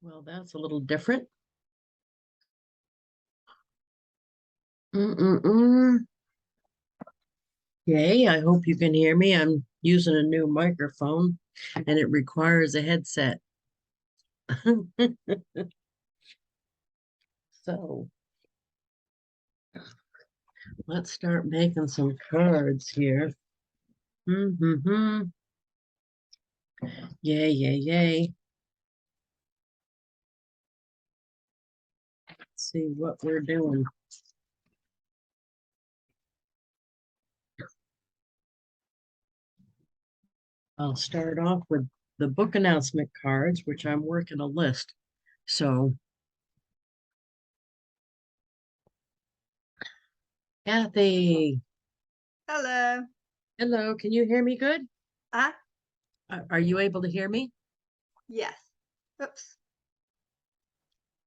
Well, that's a little different. Mm-mm-mm. Yay, I hope you can hear me. I'm using a new microphone and it requires a headset. So let's start making some cards here. Mm-hmm. Yay, yay, yay. Let's see what we're doing. I'll start off with the book announcement cards, which I'm working a list. So, Kathy, Hello. hello, can you hear me good? Ah, Are you able to hear me? yes. Oops.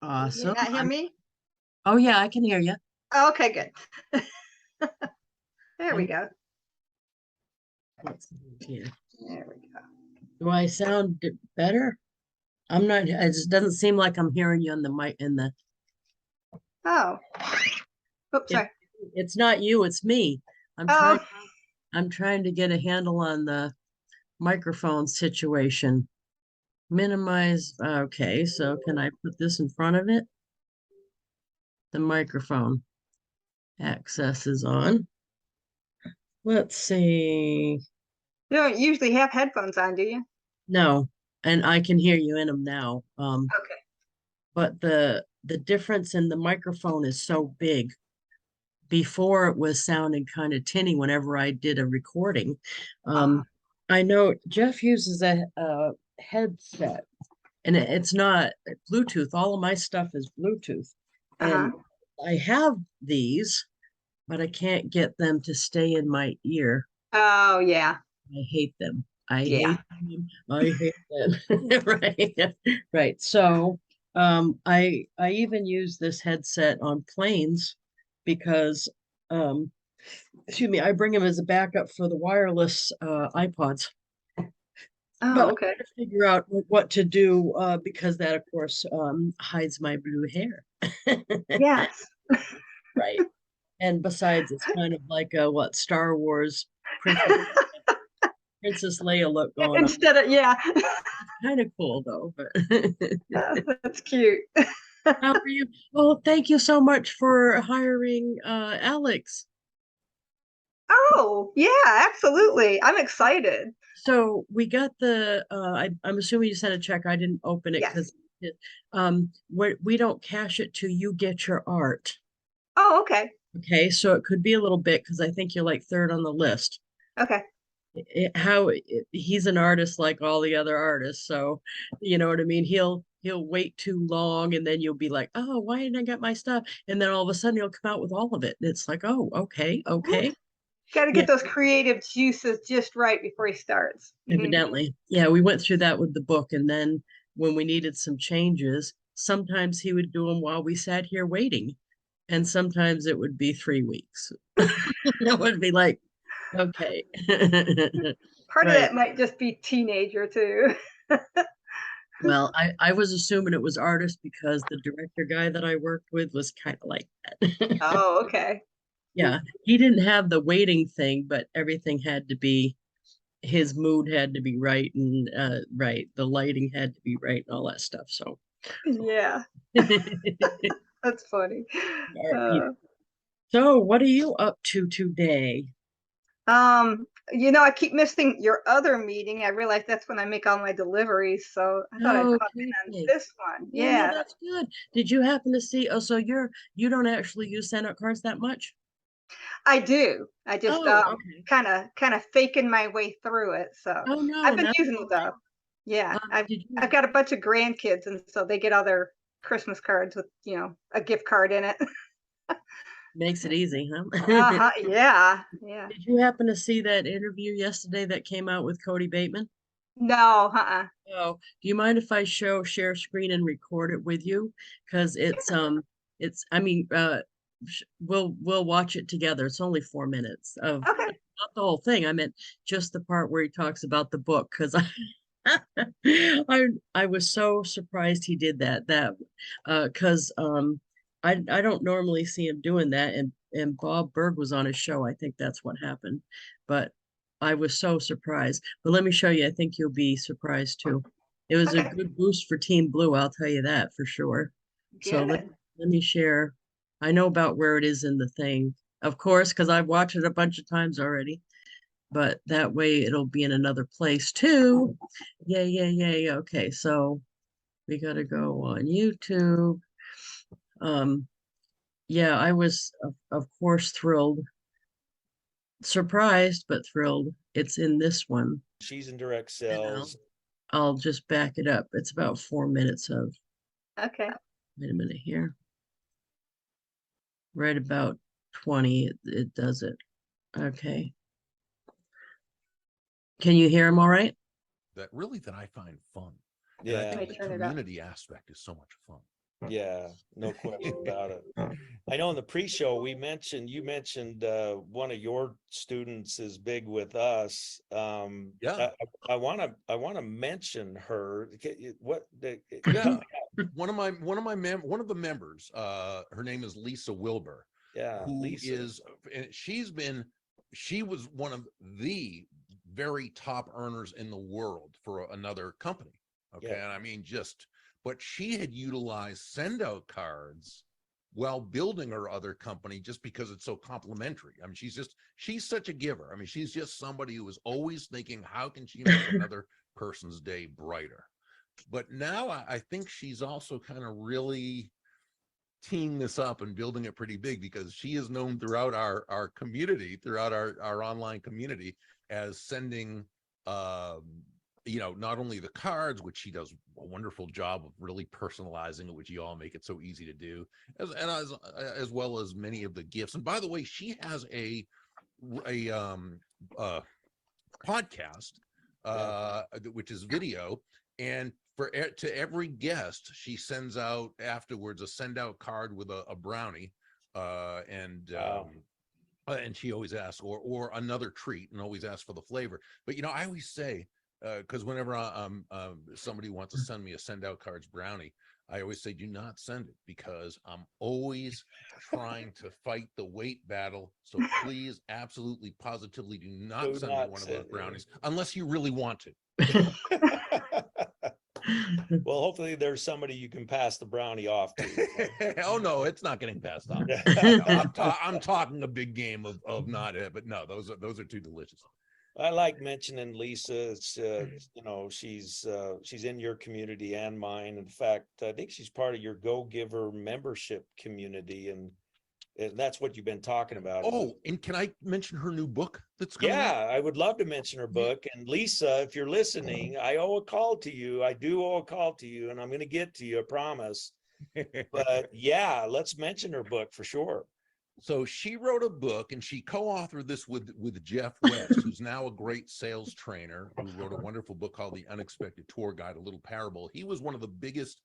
Can you Awesome. not hear me? Oh yeah, I can hear you. Oh, okay, good. There we And go. let's see here. There we go. Do I sound better? I'm not, it just doesn't seem like I'm hearing you on the mic in the, Oh, oops, yeah, sorry. it's not you, it's me. I'm trying, Oh, I'm trying to get a handle on the microphone situation. Minimize, okay, so can I put this in front of it? The microphone access is on. Let's see. you don't usually have headphones on, do you? No, and I can hear you in them now. Okay. But the difference in the microphone is so big. Before it was sounding kind of tinny whenever I did a recording. Uh, I know Jeff uses a headset and it's not Bluetooth. All of my stuff is Bluetooth. uh-huh. And I have these, but I can't get them to stay in my ear. Oh, yeah. I hate them. I Yeah. hate them. I hate them. Right. Right. So I even use this headset on planes because excuse me, I bring them as a backup for the wireless iPods. But Oh, I'm okay. trying to figure out what to do because that, of course, hides my blue hair. Yes. Right. And besides, it's kind of like a what Star Wars Princess Leia look going on. Instead of, yeah. Kind of cool though. But That's cute. how are you? Well, thank you so much for hiring Alex. Oh, yeah, absolutely. I'm excited. So we got the I'm assuming you sent a check. I didn't open it Yes. because we don't cash it till you get your art. Oh, okay. Okay, so it could be a little bit because I think you're like third on the list. Okay. He's an artist like all the other artists, so you know what I mean. He'll wait too long, and then you'll be like, oh, why didn't I get my stuff? And then all of a sudden he'll come out with all of it. And it's like, oh, okay, okay, Got to yeah. get those creative juices just right before he starts. Evidently, yeah, we went through that with the book, and then when we needed some changes, sometimes he would do them while we sat here waiting, and sometimes it would be 3 weeks. It would be like, okay, Part of right. that might just be teenager too. Well, I was assuming it was artist because the director guy that I worked with was kind of like that. Oh, okay. Yeah, he didn't have the waiting thing, but everything had to be his mood had to be right and right. The lighting had to be right and all that stuff. So Yeah, that's funny. art people. Uh, So what are you up to today? I keep missing your other meeting. I realize that's when I make all my deliveries, so I thought I'd pop in on Okay. this one. Yeah, no, Yeah, that's good. Did you happen to see? Oh, so you don't actually use SendOutCards that much? I do. I just Oh, okay. kind of faking my way through it. So Oh I've no, been that's using it fine. though. Yeah, I've Did I've you got a bunch of grandkids, and so they get all their Christmas cards with a gift card in it. makes it easy, huh? Uh-huh. Yeah. Yeah. Did you happen to see that interview yesterday that came out with Cody Bateman? No, uh-uh. Oh, do you mind if I share screen and record it with you? Because it's I mean we'll watch it together. It's only 4 minutes of Okay. not the whole thing. I meant just the part where he talks about the book because I was so surprised he did that because I don't normally see him doing that, and Bob Berg was on his show. I think that's what happened, but I was so surprised. But let me show you. I think you'll be surprised too. It was a Okay, good boost for Team Blue, I'll tell you that for sure. So good. let me share. I know about where it is in the thing, of course, because I've watched it a bunch of times already, but that way it'll be in another place too. Yay, yay, yay. Okay, so we got to go on YouTube. Um, yeah, I was, of course, thrilled, surprised, but thrilled. It's in this one. She's in direct And sales. I'll just back it up. It's about 4 minutes of, Okay. wait a minute here. Right about 20, it does it. Okay. Can you hear him all right? That I find fun. And Yeah. I Let think me the turn it up. community aspect is so much fun. Yeah, no question about it. I know in the pre-show you mentioned one of your students is big with us. Yeah. I want to mention her. Yeah. one of the members, her name is Lisa Wilber, Yeah, who Lisa. is, and she was one of the very top earners in the world for another company. Okay. Yeah. And I mean, but she had utilized SendOutCards while building her other company just because it's so complimentary. I mean, she's such a giver. I mean, she's just somebody who is always thinking, how can she make another person's day brighter? But now I think she's also kind of really teeing this up and building it pretty big, because she is known throughout our community, throughout our online community, as sending not only the cards, which she does a wonderful job of really personalizing it, which you all make it so easy to do, as well as many of the gifts. And by the way, she has a podcast, which is video, and to every guest, she sends out afterwards a send out card with a brownie, and she always asks, or another treat, and always asks for the flavor. But I always say, because whenever somebody wants to send me a SendOutCards brownie, I always say, do not send it, because I'm always trying to fight the weight battle. So please, absolutely, positively, do not send me one of those brownies unless you really want to. Well, hopefully there's somebody you can pass the brownie off to. Oh no, it's not getting passed off. I'm talking a big game of not it, but no, those are too delicious. I like mentioning Lisa. It's, she's in your community and mine. In fact, I think she's part of your Go Giver membership community, and that's what you've been talking about. Oh, and can I mention her new book that's coming Yeah, out? I would love to mention her book. And Lisa, if you're listening, I owe a call to you. I do owe a call to you, and I'm going to get to you, I promise. But yeah, let's mention her book for sure. So she wrote a book, and she co-authored this with Jeff West, who's now a great sales trainer, who wrote a wonderful book called The Unexpected Tour Guide, a little parable. He was one of the biggest,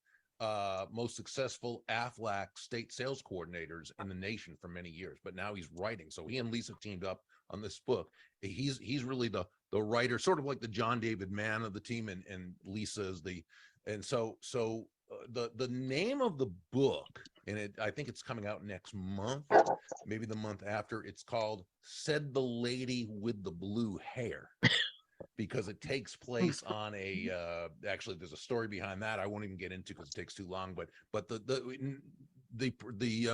most successful AFLAC state sales coordinators in the nation for many years, but now he's writing. So he and Lisa teamed up on this book. He's really the writer, sort of like the John David Mann of the team, and Lisa is the name of the book, and I think it's coming out next month, maybe the month after. It's called Said the Lady with the Blue Hair, because it takes place on actually there's a story behind that I won't even get into because it takes too long, but the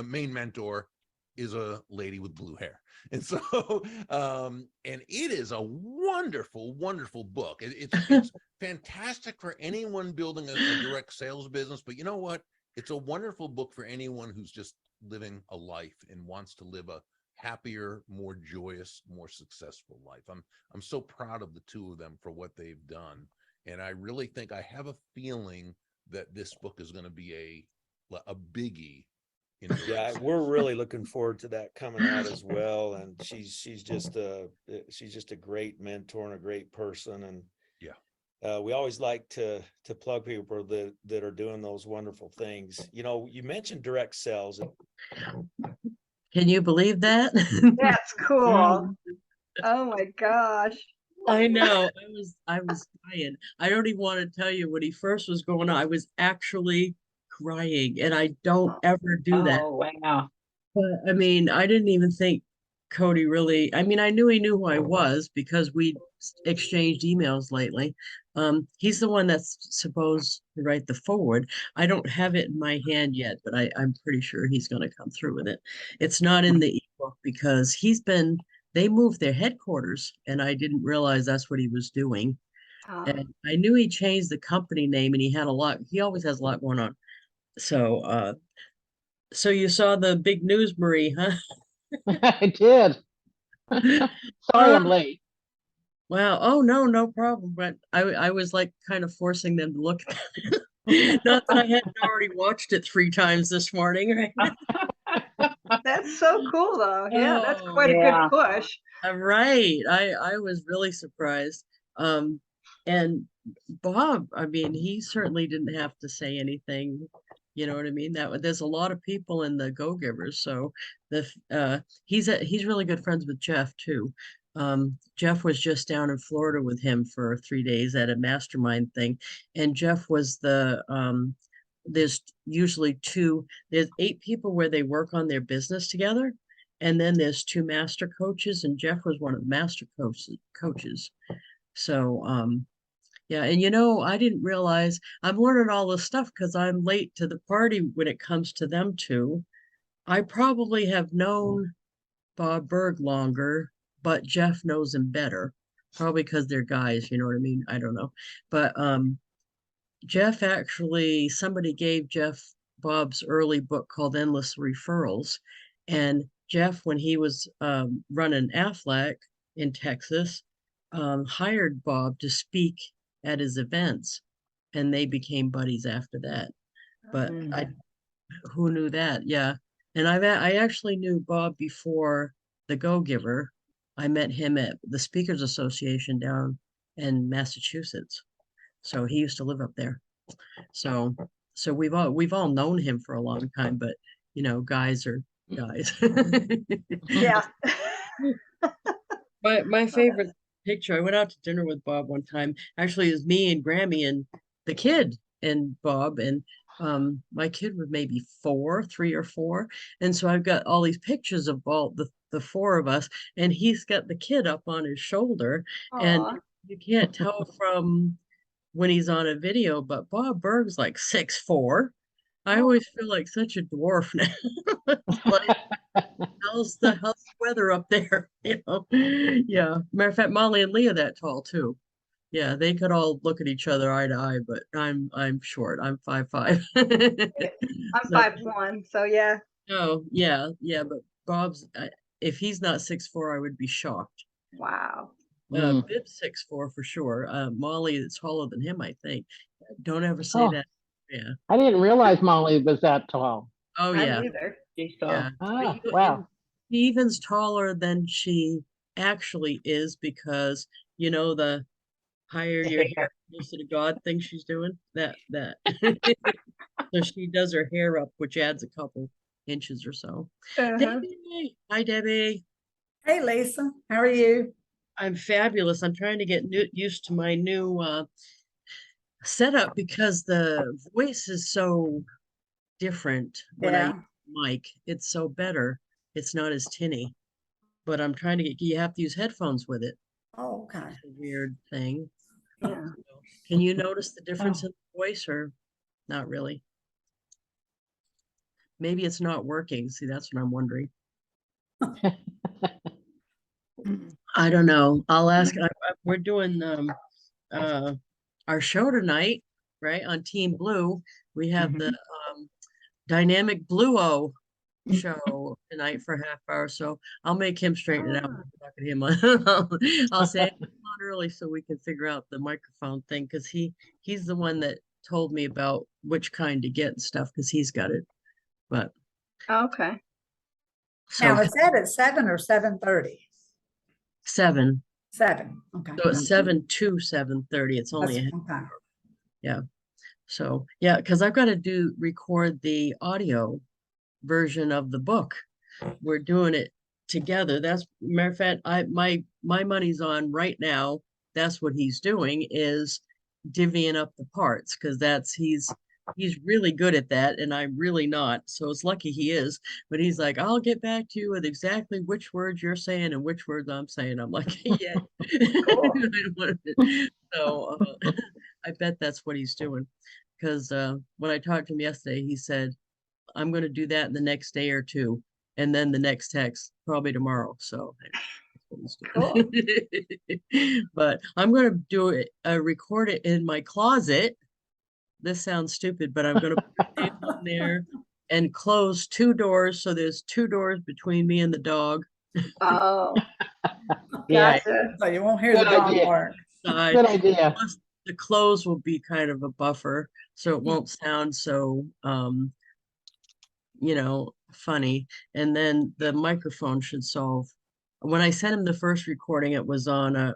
main mentor is a lady with blue hair. And so and it is a wonderful book. It's fantastic for anyone building a direct sales business, but you know what, it's a wonderful book for anyone who's just living a life and wants to live a happier, more joyous, more successful life. I'm so proud of the two of them for what they've done, and I really think, I have a feeling that this book is going to be a biggie. Yeah, we're really looking forward to that coming out as well. And she's just a great mentor and a great person. And yeah, we always like to plug people that are doing those wonderful things. You mentioned direct sales. Can you believe that? That's cool. Oh my gosh. I know. I was crying. I don't even want to tell you when he first was going on. I was actually crying, and I don't ever do that. Oh, wow. But I mean, I didn't even think Cody really, I mean, I knew he knew who I was because we exchanged emails lately. He's the one that's supposed to write the forward. I don't have it in my hand yet, but I'm pretty sure he's going to come through with it. It's not in the ebook because they moved their headquarters, and I didn't realize that's what he was doing. And I knew he changed the company name, and he always has a lot going on. So you saw the big news, Marie, huh? I did. Sorry I'm late. Wow. Oh, no problem. But I was like kind of forcing them to look at it. Not that I hadn't already watched it 3 times this morning, right? That's so cool, though. Yeah, that's Oh, quite a yeah. good push. Right. I was really surprised. And Bob, I mean, he certainly didn't have to say anything. You know what I mean? There's a lot of people in the Go-Givers, so he's really good friends with Jeff too. Jeff was just down in Florida with him for 3 days at a mastermind thing, and Jeff was there's usually there's 8 people where they work on their business together, and then there's 2 master coaches, and Jeff was one of the master coaches. So yeah, and I didn't realize I'm learning all this stuff because I'm late to the party when it comes to them two. I probably have known Bob Berg longer, but Jeff knows him better, probably because they're guys, you know what I mean? I don't know. But Jeff actually, somebody gave Jeff Bob's early book called Endless Referrals. And Jeff, when he was running Aflac in Texas, hired Bob to speak at his events, and they became buddies after that. But who knew that? Yeah. And I actually knew Bob before the Go-Giver. I met him at the Speakers Association down in Massachusetts. So he used to live up there. So we've all known him for a long time, but guys are guys. Yeah. My favorite picture, I went out to dinner with Bob one time. Actually, it was me and Grammy and the kid and Bob, and my kid was maybe 3 or 4. And so I've got all these pictures of all the 4 of us, and he's got the kid up on his shoulder. And Aw. you can't tell from when he's on a video, but Bob Berg's like 6'4". I always feel like such a dwarf now. Like, how's the weather up there? Yeah. Matter of fact, Molly and Leah that tall too. Yeah, they could all look at each other eye to eye, but I'm short. I'm 5'5". I'm 5'1", so yeah. Oh, yeah, but Bob's if he's not 6'4", I would be shocked. Wow. Bib's 6'4" for sure. Molly is taller than him, I think. Don't ever say that. Yeah. I didn't realize Molly was that tall. Oh, yeah. Neither. Yeah. Wow. Steven's taller than she actually is because the higher your hair closer to God thing she's doing. That so she does her hair up, which adds a couple inches or so. Debbie. Hi, Debbie. Hey, Lisa. How are you? I'm fabulous. I'm trying to get used to my new setup because the voice is so different when I use mic. It's so better. It's not as tinny, but I'm trying to you have to use headphones with it. Oh, okay. It's a weird thing. Yeah. Can you notice the difference in the voice or not really? Maybe it's not working. See, that's what I'm wondering. I don't know. I'll ask. We're doing our show tonight, right? On Team Blue. We have the Dynamic Blue-O show tonight for a half hour. So I'll make him straighten it out. Talk to him. I'll say come on early so we can figure out the microphone thing because he's the one that told me about which kind to get and stuff because he's got it. But Okay. so Now, is that at 7 or 7:30? 7. 7. Okay. So it's 7 to 7:30. It's only Okay. yeah. So yeah, because I've got to record the audio version of the book. We're doing it together. That's matter of fact, my money's on right now that's what he's doing, is divvying up the parts, because he's really good at that, and I'm really not. So it's lucky he is. But he's like, I'll get back to you with exactly which words you're saying and which words I'm saying. I'm like, yeah. Cool. So I bet that's what he's doing. Because when I talked to him yesterday, he said, I'm going to do that in the next day or two. And then the next text, probably tomorrow. So that's what he's doing. But I'm going to do it, record it in my closet. This sounds stupid, but I'm going to put it in there and close 2 doors. So there's 2 doors between me and the dog. Oh, Yeah, gotcha. So you won't hear the Good dog idea. bark. Side. good idea. Plus, the close will be kind of a buffer, so it won't sound so funny. And then the microphone should solve. When I sent him the first recording, it was on a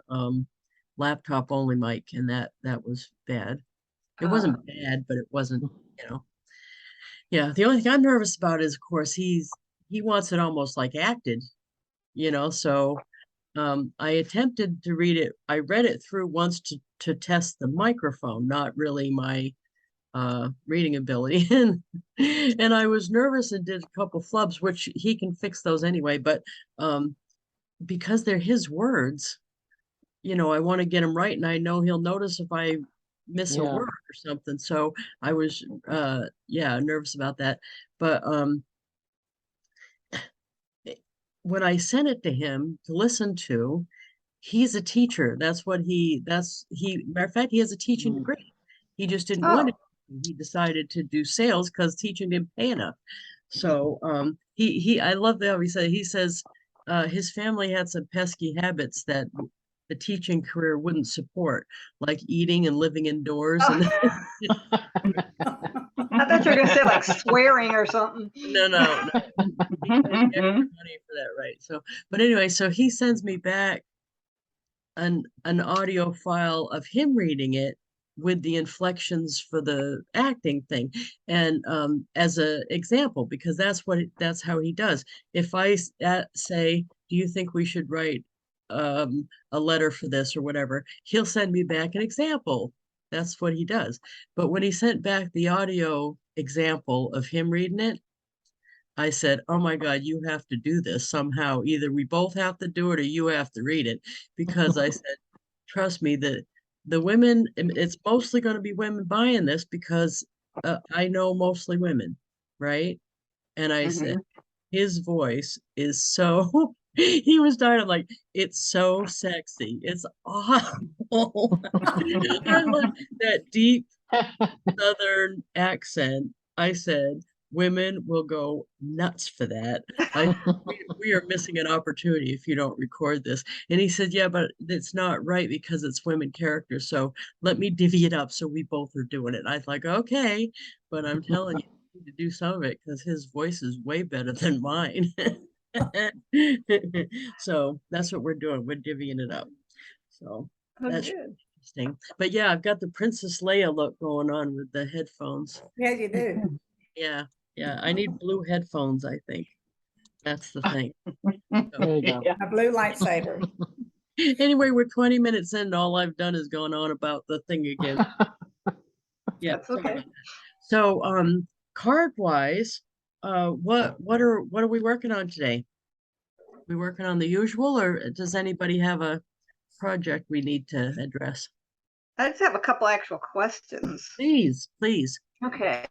laptop only mic, and that was bad. It wasn't bad, but it wasn't, yeah. The only thing I'm nervous about is, of course, he wants it almost like acted, so I attempted to read it. I read it through once to test the microphone, not really my reading ability. And I was nervous and did a couple flubs, which he can fix those anyway, but because they're his words, I want to get them right, and I know he'll notice if I miss a Yeah. word or something. So I was nervous about that. But when I sent it to him to listen to, he's a teacher. Matter of fact, he has a teaching degree. He just didn't want it. He decided to do sales because teaching didn't pay enough. So I love that he says his family had some pesky habits that the teaching career wouldn't support, like eating and living indoors. And I thought you were gonna say like swearing or something. no. He didn't get extra money for that, right? So, but anyway, so he sends me back an audio file of him reading it with the inflections for the acting thing, and as a example, because that's how he does. If I say, do you think we should write a letter for this or whatever, he'll send me back an example. That's what he does. But when he sent back the audio example of him reading it, I said, oh my God, you have to do this somehow. Either we both have to do it or you have to read it. Because I said, trust me, that the women, it's mostly going to be women buying this, because I know mostly women, right? And I said, his voice is so, he was dying. I'm like, it's so sexy. It's awful. I love that deep Southern accent. I said, women will go nuts for that. We are missing an opportunity if you don't record this. And he said, yeah, but it's not right because it's women characters. So let me divvy it up so we both are doing it. I was like, okay, but I'm telling you, you need to do some of it because his voice is way better than mine. So that's what we're doing. We're divvying it up. So that's interesting. But yeah, I've got the Princess Leia look going on with the headphones. Yeah, you do. Yeah. I need blue headphones, I think. That's the thing. There you go. A blue lightsaber. Anyway, we're 20 minutes in, and all I've done is gone on about the thing again. Yeah. That's okay. So card wise, what are we working on today? We working on the usual, or does anybody have a project we need to address? I just have a couple actual questions. Please. Okay.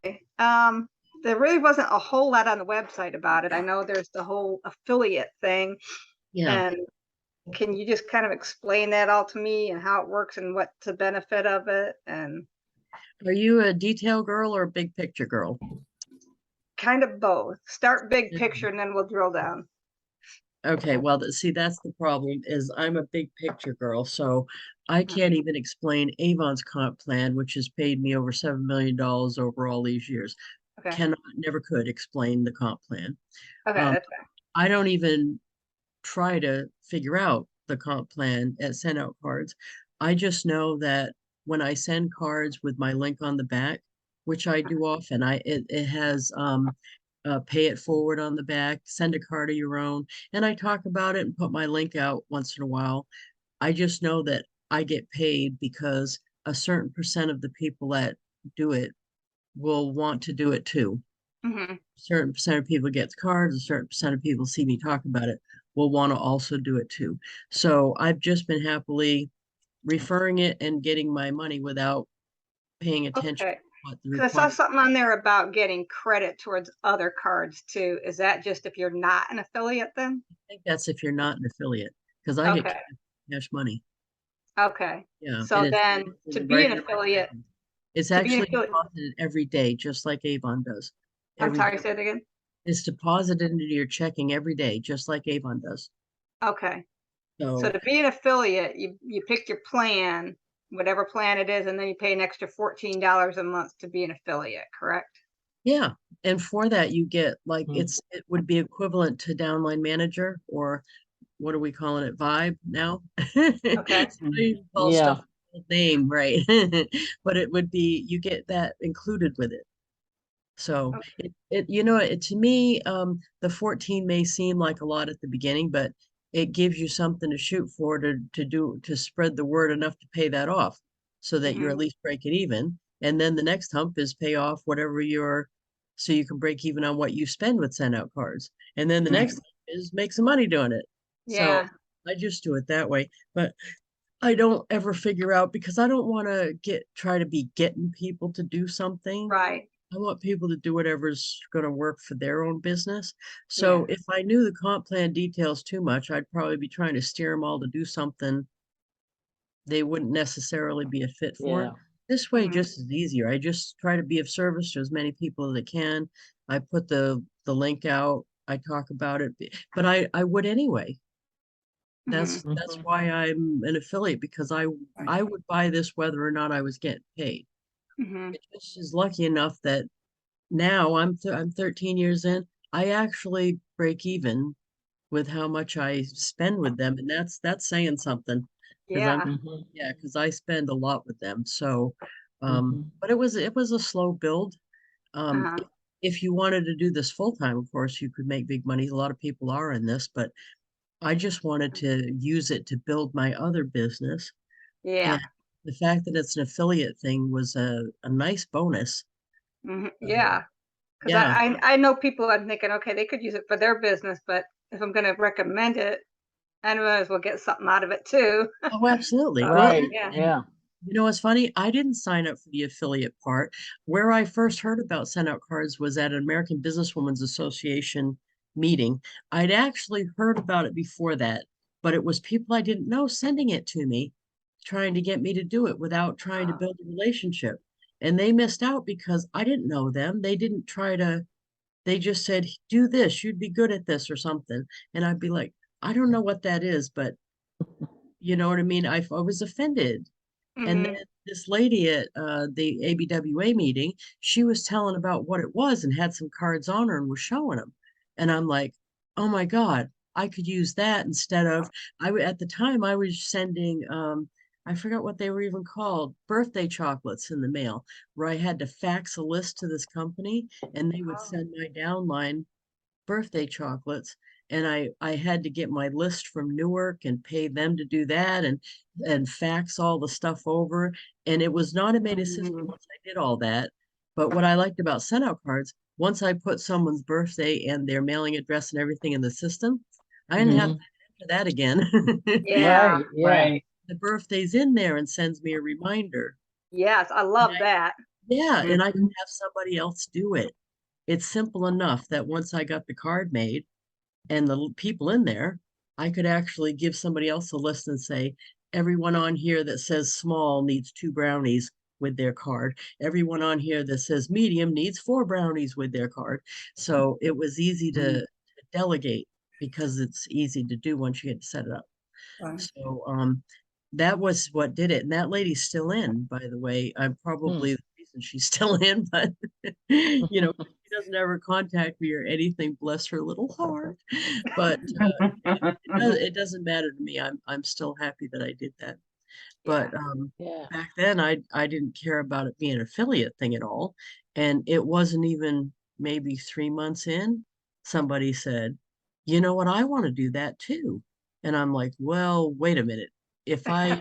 There really wasn't a whole lot on the website about it. I know there's the whole affiliate thing. Yeah. And can you just kind of explain that all to me and how it works and what's the benefit of it? And Are you a detail girl or a big picture girl? kind of both. Start big picture and then we'll drill down. Okay, well, see, that's the problem, is I'm a big picture girl, so I can't even explain Avon's comp plan, which has paid me over $7 million over all these years. Okay. Never could explain the comp plan. Okay, that's fine. I don't even try to figure out the comp plan at SendOutCards. I just know that when I send cards with my link on the back, which I do often, it has pay it forward on the back, send a card of your own, and I talk about it and put my link out once in a while. I just know that I get paid because a certain percent of the people that do it will want to do it too. Mm-hmm. Certain percent of people get the cards, a certain percent of people see me talk about it will want to also do it too. So I've just been happily referring it and getting my money without paying attention Okay. to what the Because I saw requirement. something on there about getting credit towards other cards too. Is that just if you're not an affiliate then? I think that's if you're not an affiliate, because I get Okay. cash money. Okay. Yeah, So and it's then to deposited be right an into my affiliate, checking. It's to be an actually affiliate, deposited every day, just like Avon does. I'm Every sorry, day. say it again. It's deposited into your checking every day, just like Avon does. Okay. So So to be an affiliate, you pick your plan, whatever plan it is, and then you pay an extra $14 a month to be an affiliate, correct? yeah, and for that you get like Mm. it would be equivalent to Downline Manager, or what are we calling it, Vibe now? Okay. Somebody calls Yeah. stuff a name, right? But it would be, you get that included with it. So it to me, the 14 may seem like a lot at the beginning, but it gives you something to shoot for to spread the word enough to pay that off so that you're at Mhm. least breaking even. And then the next hump is pay off whatever so you can break even on what you spend with send out cards. And then the next hump is make some money doing it. So Yeah. I just do it that way. But I don't ever figure out, because I don't want to try to be getting people to do something. Right. I want people to do whatever's going to work for their own business. Yeah. So if I knew the comp plan details too much, I'd probably be trying to steer them all to do something they wouldn't necessarily be a fit for. Yeah. This way Mhm. just is easier. I just try to be of service to as many people as I can. I put the link out. I talk about it, but I would anyway. Mhm. That's Mhm. why I'm an affiliate, because I would buy this whether or not I was getting paid. Mhm. It just is lucky enough that now I'm 13 years in. I actually break even with how much I spend with them, and that's saying something, because Yeah. Mhm. yeah, because I spend a lot with them. So, Mhm. but it was a slow build. Um, Uh-huh. if you wanted to do this full time, of course, you could make big money. A lot of people are in this, but I just wanted to use it to build my other business. Yeah. And the fact that it's an affiliate thing was a nice bonus. Mhm. Uh, Yeah. Because yeah. I know people are thinking, okay, they could use it for their business, but if I'm going to recommend it, I might as well get something out of it too. Oh, absolutely. Well, Right. Yeah. and Yeah. you know what's funny? I didn't sign up for the affiliate part. Where I first heard about SendOutCards was at an American Businesswomen's Association meeting. I'd actually heard about it before that, but it was people I didn't know sending it to me, trying to get me to do it without trying to build a relationship. And they missed out because I didn't know them. They didn't try to, they just said, do this, you'd be good at this or something. And I'd be like, I don't know what that is, but you know what I mean? I was offended. And then Mhm. this lady at the ABWA meeting, she was telling about what it was and had some cards on her and was showing them. And I'm like, oh my God, I could use that instead of, at the time I was sending, I forgot what they were even called, birthday chocolates in the mail, where I had to fax a list to this company and they would Oh. send my downline birthday chocolates, and I had to get my list from Newark and pay them to do that and fax all the stuff over. And it was an automated system Mhm. once I did all that. But what I liked about send out cards, once I put someone's birthday and their mailing address and everything in the system, I didn't have to Mhm. enter that again. Yeah. Right. Yeah. Right. The birthday's in there and sends me a reminder. Yes, I And love that. yeah, and I can Mhm. have somebody else do it. It's simple enough that once I got the card made, and the people in there, I could actually give somebody else a list and say, everyone on here that says small needs 2 brownies with their card. Everyone on here that says medium needs 4 brownies with their card. So it was easy to delegate because it's easy to do once you get to set it up. Right. So that was what did it. And that lady's still in, by the way. I'm Hmm. probably the reason she's still in, but you know, she doesn't ever contact me or anything, bless her little heart. But it doesn't matter to me. I'm still happy that I did that. Yeah. But Yeah. back then I didn't care about it being an affiliate thing at all. And it wasn't even maybe 3 months in, somebody said, you know what, I want to do that too. And I'm like, well, wait a minute. If I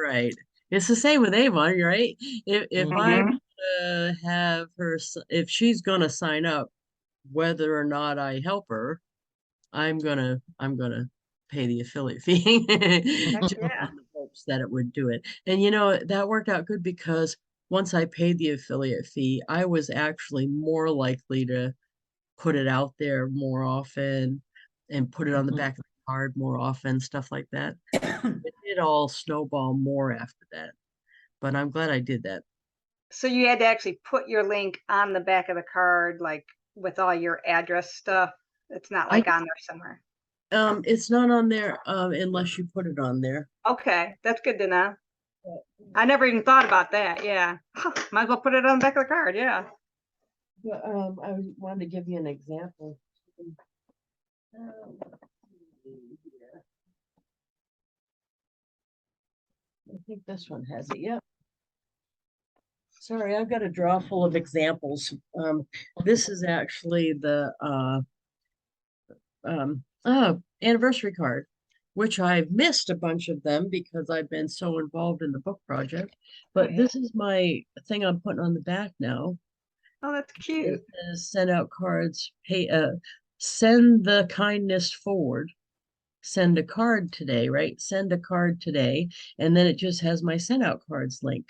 right. It's the same with Avon, right? If I'm Mhm. gonna have her, if she's gonna sign up, whether or not I help her, I'm gonna pay the affiliate fee. Heck Just yeah. in the hopes that it would do it. And you know, that worked out good because once I paid the affiliate fee, I was actually more likely to put it out there more often and put it on the Mhm. back of the card more often, stuff like that. It did all snowball more after that, but I'm glad I did that. So you had to actually put your link on the back of the card, like with all your address stuff. It's not I like on there somewhere. It's not on there unless you put it on there. Okay, that's good to know. I never even thought about that. Yeah. Might as well put it on the back of the card. Yeah. But I wanted to give you an example. Let's see here. I think this one has it. Yep. Sorry, I've got a drawer full of examples. This is actually the anniversary card, which I've missed a bunch of them because I've been so involved in the book project. But yeah. this is my thing I'm putting on the back now. Oh, that's It cute. says send out cards, pay send the kindness forward. Send a card today, right? Send a card today. And then it just has my send out cards link.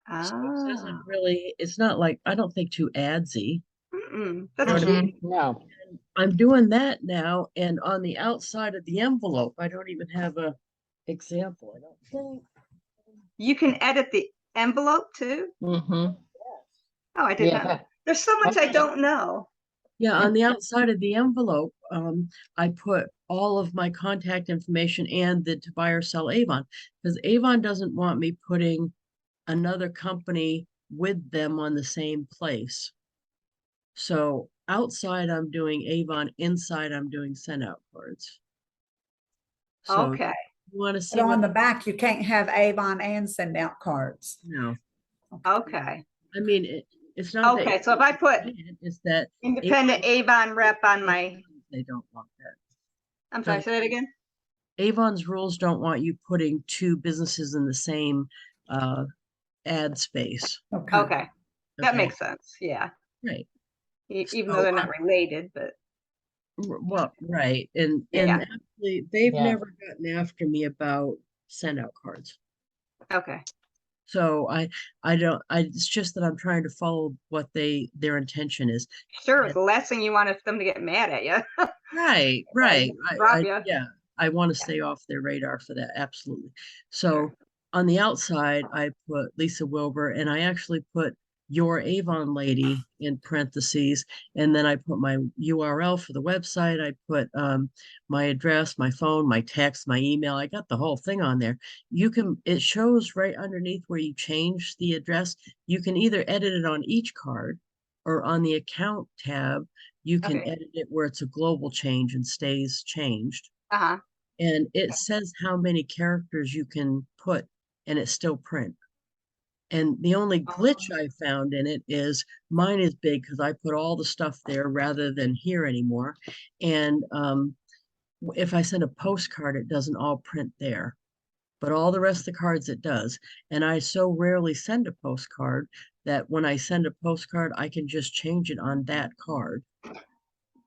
So it doesn't Ah. really, it's not like, I don't think too adsy. That's Know what I cute. mean? No. I'm doing that now, and on the outside of the envelope, I don't even have a example, I don't think. You can edit the envelope too. Mm-hmm. Oh, I did not know. Yeah. There's so much I don't know. Yeah, on the outside of the envelope, I put all of my contact information and the to buy or sell Avon, because Avon doesn't want me putting another company with them on the same place. So outside, I'm doing Avon, inside, I'm doing send out cards. So Okay. you want to But see on what? the back, you can't have Avon and send out cards. No, Okay. I mean, it's not that Okay. So if I put it's that independent Avon rep on my, they don't want that. I'm sorry, So say that again. Avon's rules don't want you putting two businesses in the same ad space. Okay. Okay. That Okay, makes sense. Yeah. right. Even though So they're not related, but well, right, and yeah. actually, they've Yeah. never gotten after me about send out cards. Okay. So I don't, it's just that I'm trying to follow what their intention is. Sure. The last thing you want is them to get mad at you. Right, Right. right. Drop you. Yeah, I want to stay off their radar for that. Absolutely. Sure. So on the outside, I put Lisa Wilber, and I actually put your Avon lady in parentheses, and then I put my URL for the website. I put my address, my phone, my text, my email. I got the whole thing on there. It shows right underneath where you change the address. You can either edit it on each card or on the account tab you can Okay. edit it where it's a global change and stays changed. Uh-huh. And it says how many characters you can put and it still print. And the only glitch I found in it is mine is big because I put all the stuff there rather than here anymore. And if I send a postcard, it doesn't all print there. But all the rest of the cards it does. And I so rarely send a postcard that when I send a postcard, I can just change it on that card.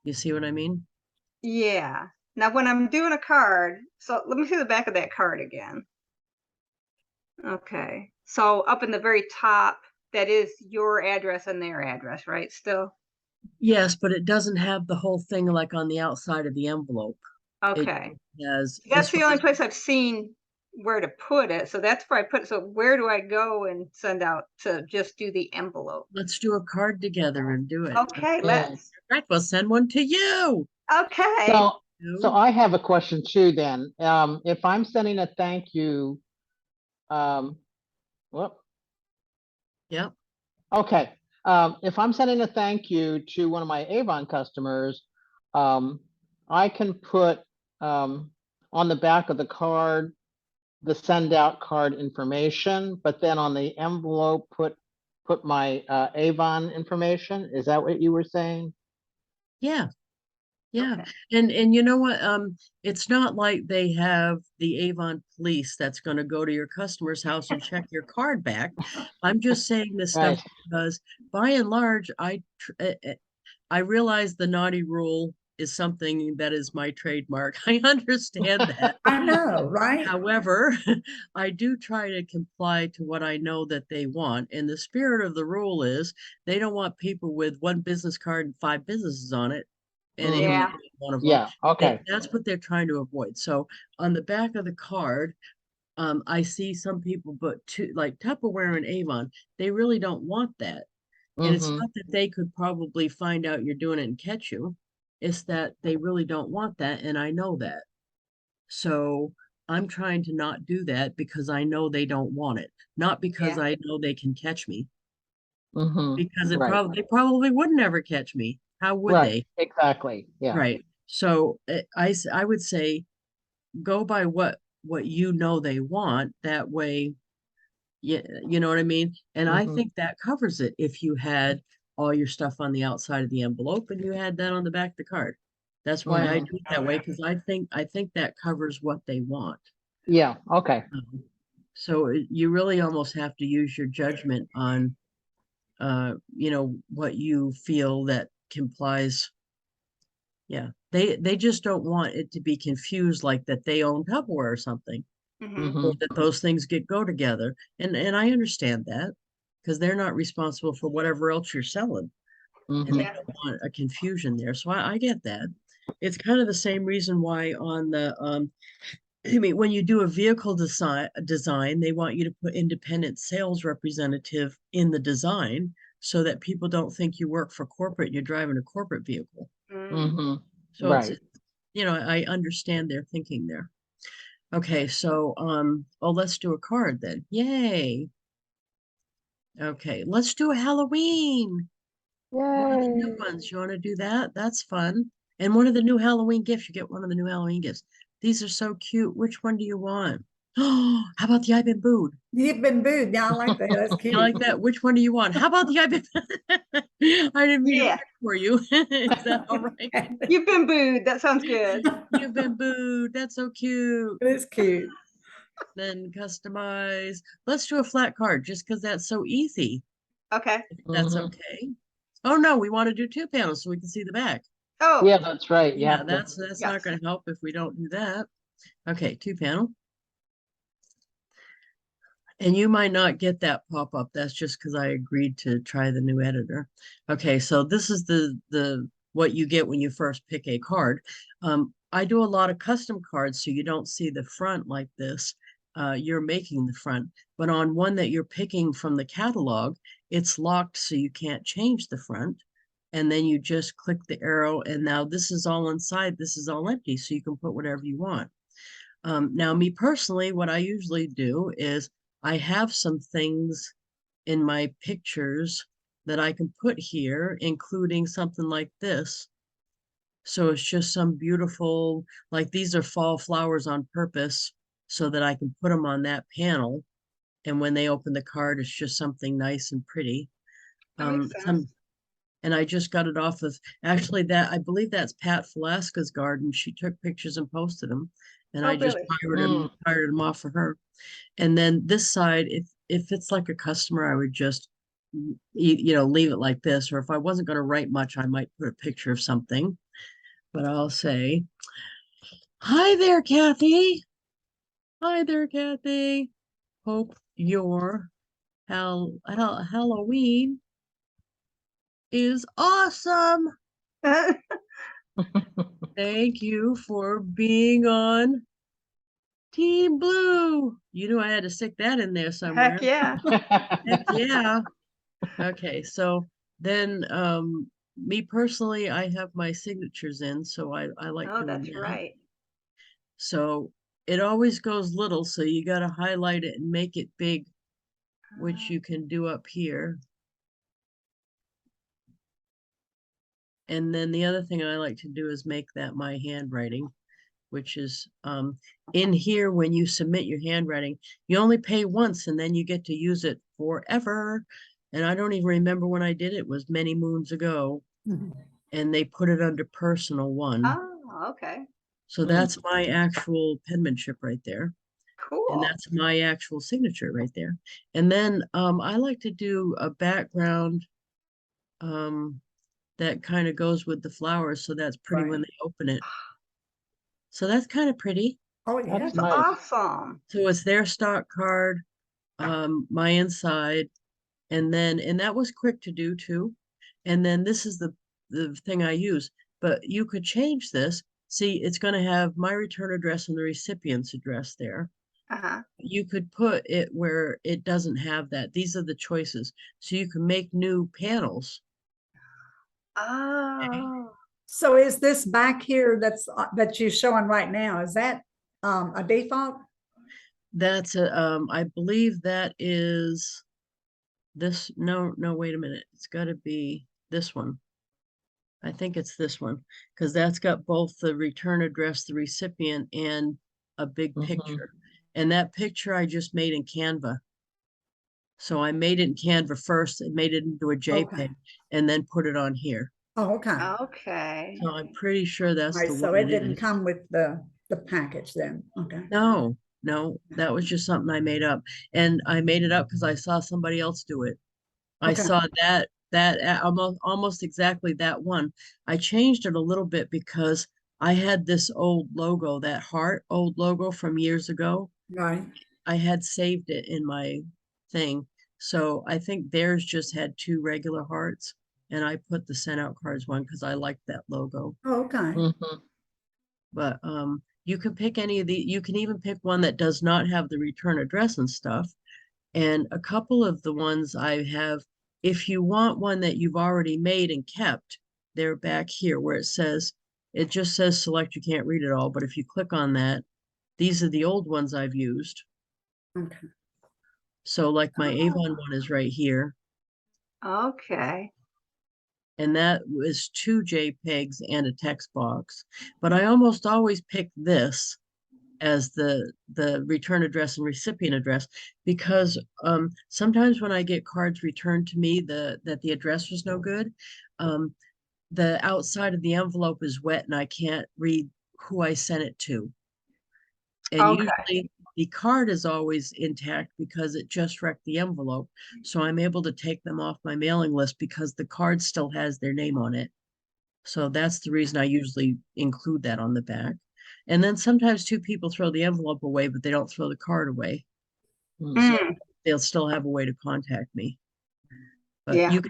You see what I mean? Yeah. Now, when I'm doing a card, so let me see the back of that card again. Okay. So up in the very top, that is your address and their address, right? Still? Yes, but it doesn't have the whole thing like on the outside of the envelope. It Okay. has That's this the one. only place I've seen where to put it. So that's where I put it. So where do I go and send out to just do the envelope? Let's do a card together and do it. Okay, Yeah. let's. In fact, we'll send one to you. Okay. So I have a question too then. If I'm sending a thank you, whoop, Yep. okay. If I'm sending a thank you to one of my Avon customers, I can put on the back of the card, the send out card information, but then on the envelope, put my Avon information. Is that what you were saying? Yeah. Yeah, Okay. and you know what? It's not like they have the Avon police that's going to go to your customer's house and check your card back. I'm just saying this stuff Right. because by and large, I realize the naughty rule is something that is my trademark. I understand that. I know, right? However, I do try to comply to what I know that they want. And the spirit of the rule is they don't want people with one business card and 5 businesses on it. And Mhm. Avon Yeah. being one of them. Yeah, okay. That's what they're trying to avoid. So on the back of the card, I see some people put two, like Tupperware and Avon, they really don't want that. And it's Mhm. not that they could probably find out you're doing it and catch you. It's that they really don't want that. And I know that. So I'm trying to not do that because I know they don't want it, not because Yeah. I know they can catch me, Mhm. because Right. they probably would never catch me. How would Right, they? exactly, yeah. Right. So I would say go by what you know they want. That way, yeah, you know what I mean? And I Mhm. think that covers it if you had all your stuff on the outside of the envelope and you had that on the back of the card. That's why I Mhm. do it that way, because I think that covers what they want. Yeah, okay. So you really almost have to use your judgment on, what you feel that complies. Yeah, they just don't want it to be confused like that they own Tupperware or something, Hmm. or Mhm. that those things go together. And I understand that because they're not responsible for whatever else you're selling, and they Mhm. Yeah. don't want a confusion there. So I get that. It's kind of the same reason why on the I mean, when you do a vehicle design, they want you to put independent sales representative in the design so that people don't think you work for corporate, you're driving a corporate vehicle. Mm. Mhm. So it's, Right. I understand their thinking there. Okay, so oh, let's do a card then. Yay. Okay, let's do a Halloween. One of the new Yay. ones. You want to do that? That's fun. And one of the new Halloween gifts, you get one of the new Halloween gifts. These are so cute. Which one do you want? Oh, how about the I've been booed? You've been booed. Yeah, I like that. That's You like cute. that? Which one do you want? How about the I've been I didn't mean to Yeah. pick for you. Is that all right? You've been booed. That sounds good. You've been booed. That's so cute. It's cute. Then customize. Let's do a flat card just because that's so easy. Okay. If that's Mhm. okay. Oh no, we want to do 2 panels so we can see the back. Oh, Yeah, that's right, you Yeah, have to. that's yes. not going to help if we don't do that. Okay, 2 panel. And you might not get that pop-up. That's just because I agreed to try the new editor. Okay, so this is the what you get when you first pick a card. I do a lot of custom cards, so you don't see the front like this. You're making the front, but on one that you're picking from the catalog, it's locked so you can't change the front. And then you just click the arrow, and now this is all inside. This is all empty, so you can put whatever you want. Now, me personally, what I usually do is I have some things in my pictures that I can put here, including something like this. So it's just some beautiful, like these are fall flowers on purpose so that I can put them on that panel. And when they open the card, it's just something nice and pretty. That makes sense. And I just got it off of, actually, that I believe that's Pat Falaska's garden. She took pictures and posted them, and Oh, I just really? fired them off for her. And then this side, if it's like a customer, I would just leave it like this. Or if I wasn't going to write much, I might put a picture of something. But I'll say, "Hi there, Kathy. Hi there, Kathy. Hope your Halloween is awesome. Thank you for being on Team Blue." You knew I had to stick that in there somewhere. Heck yeah. Heck yeah. Okay, so then me personally, I have my signatures in, so I like Oh, doing that's that. right. So it always goes little, so you got to highlight it and make it big, which you can do up here. And then the other thing I like to do is make that my handwriting, which is in here when you submit your handwriting, you only pay once and then you get to use it forever. And I don't even remember when I did it, was many moons ago. and they put it under personal one. Oh, okay. So that's my actual penmanship right there. Cool. And that's my actual signature right there. And then I like to do a background that kind of goes with the flowers. So that's pretty when Right. they open it. So that's kind of pretty. Oh, yeah. That's That's nice. awesome. So it's their stock card, my inside, and that was quick to do too. And then this is the thing I use, but you could change this. See, it's going to have my return address and the recipient's address there. Uh-huh. You could put it where it doesn't have that. These are the choices. So you can make new panels. Oh, So is this back here that you're showing right now, is that a default? That's I believe that is this. No, wait a minute. It's got to be this one. I think it's this one because that's got both the return address, the recipient, and a big picture. And that picture I just made in Canva. So I made it in Canva first and made it into a JPEG Okay. and then put it on here. Oh, okay. okay. So I'm pretty sure that's All right, the so one it didn't is. come with the package then, okay. No, that was just something I made up. And I made it up because I saw somebody else do it. I Okay. saw that almost exactly that one. I changed it a little bit because I had this old logo, that heart old logo from years ago. Right. I had saved it in my thing. So I think theirs just had 2 regular hearts. And I put the SendOutCards one because I liked that logo. Oh, okay. But you can pick any of the, you can even pick one that does not have the return address and stuff. And a couple of the ones I have, if you want one that you've already made and kept, they're back here where it just says select, you can't read it all, but if you click on that, these are the old ones I've used. Okay. So like my Avon one is right here, Okay. and that was 2 JPEGs and a text box. But I almost always pick this as the return address and recipient address because sometimes when I get cards returned to me that the address was no good, the outside of the envelope is wet and I can't read who I sent it to. And Okay. usually the card is always intact because it just wrecked the envelope. So I'm able to take them off my mailing list because the card still has their name on it. So that's the reason I usually include that on the back. And then sometimes 2 people throw the envelope away, but they don't throw the card away. So they'll still have a way to contact me. But Yeah.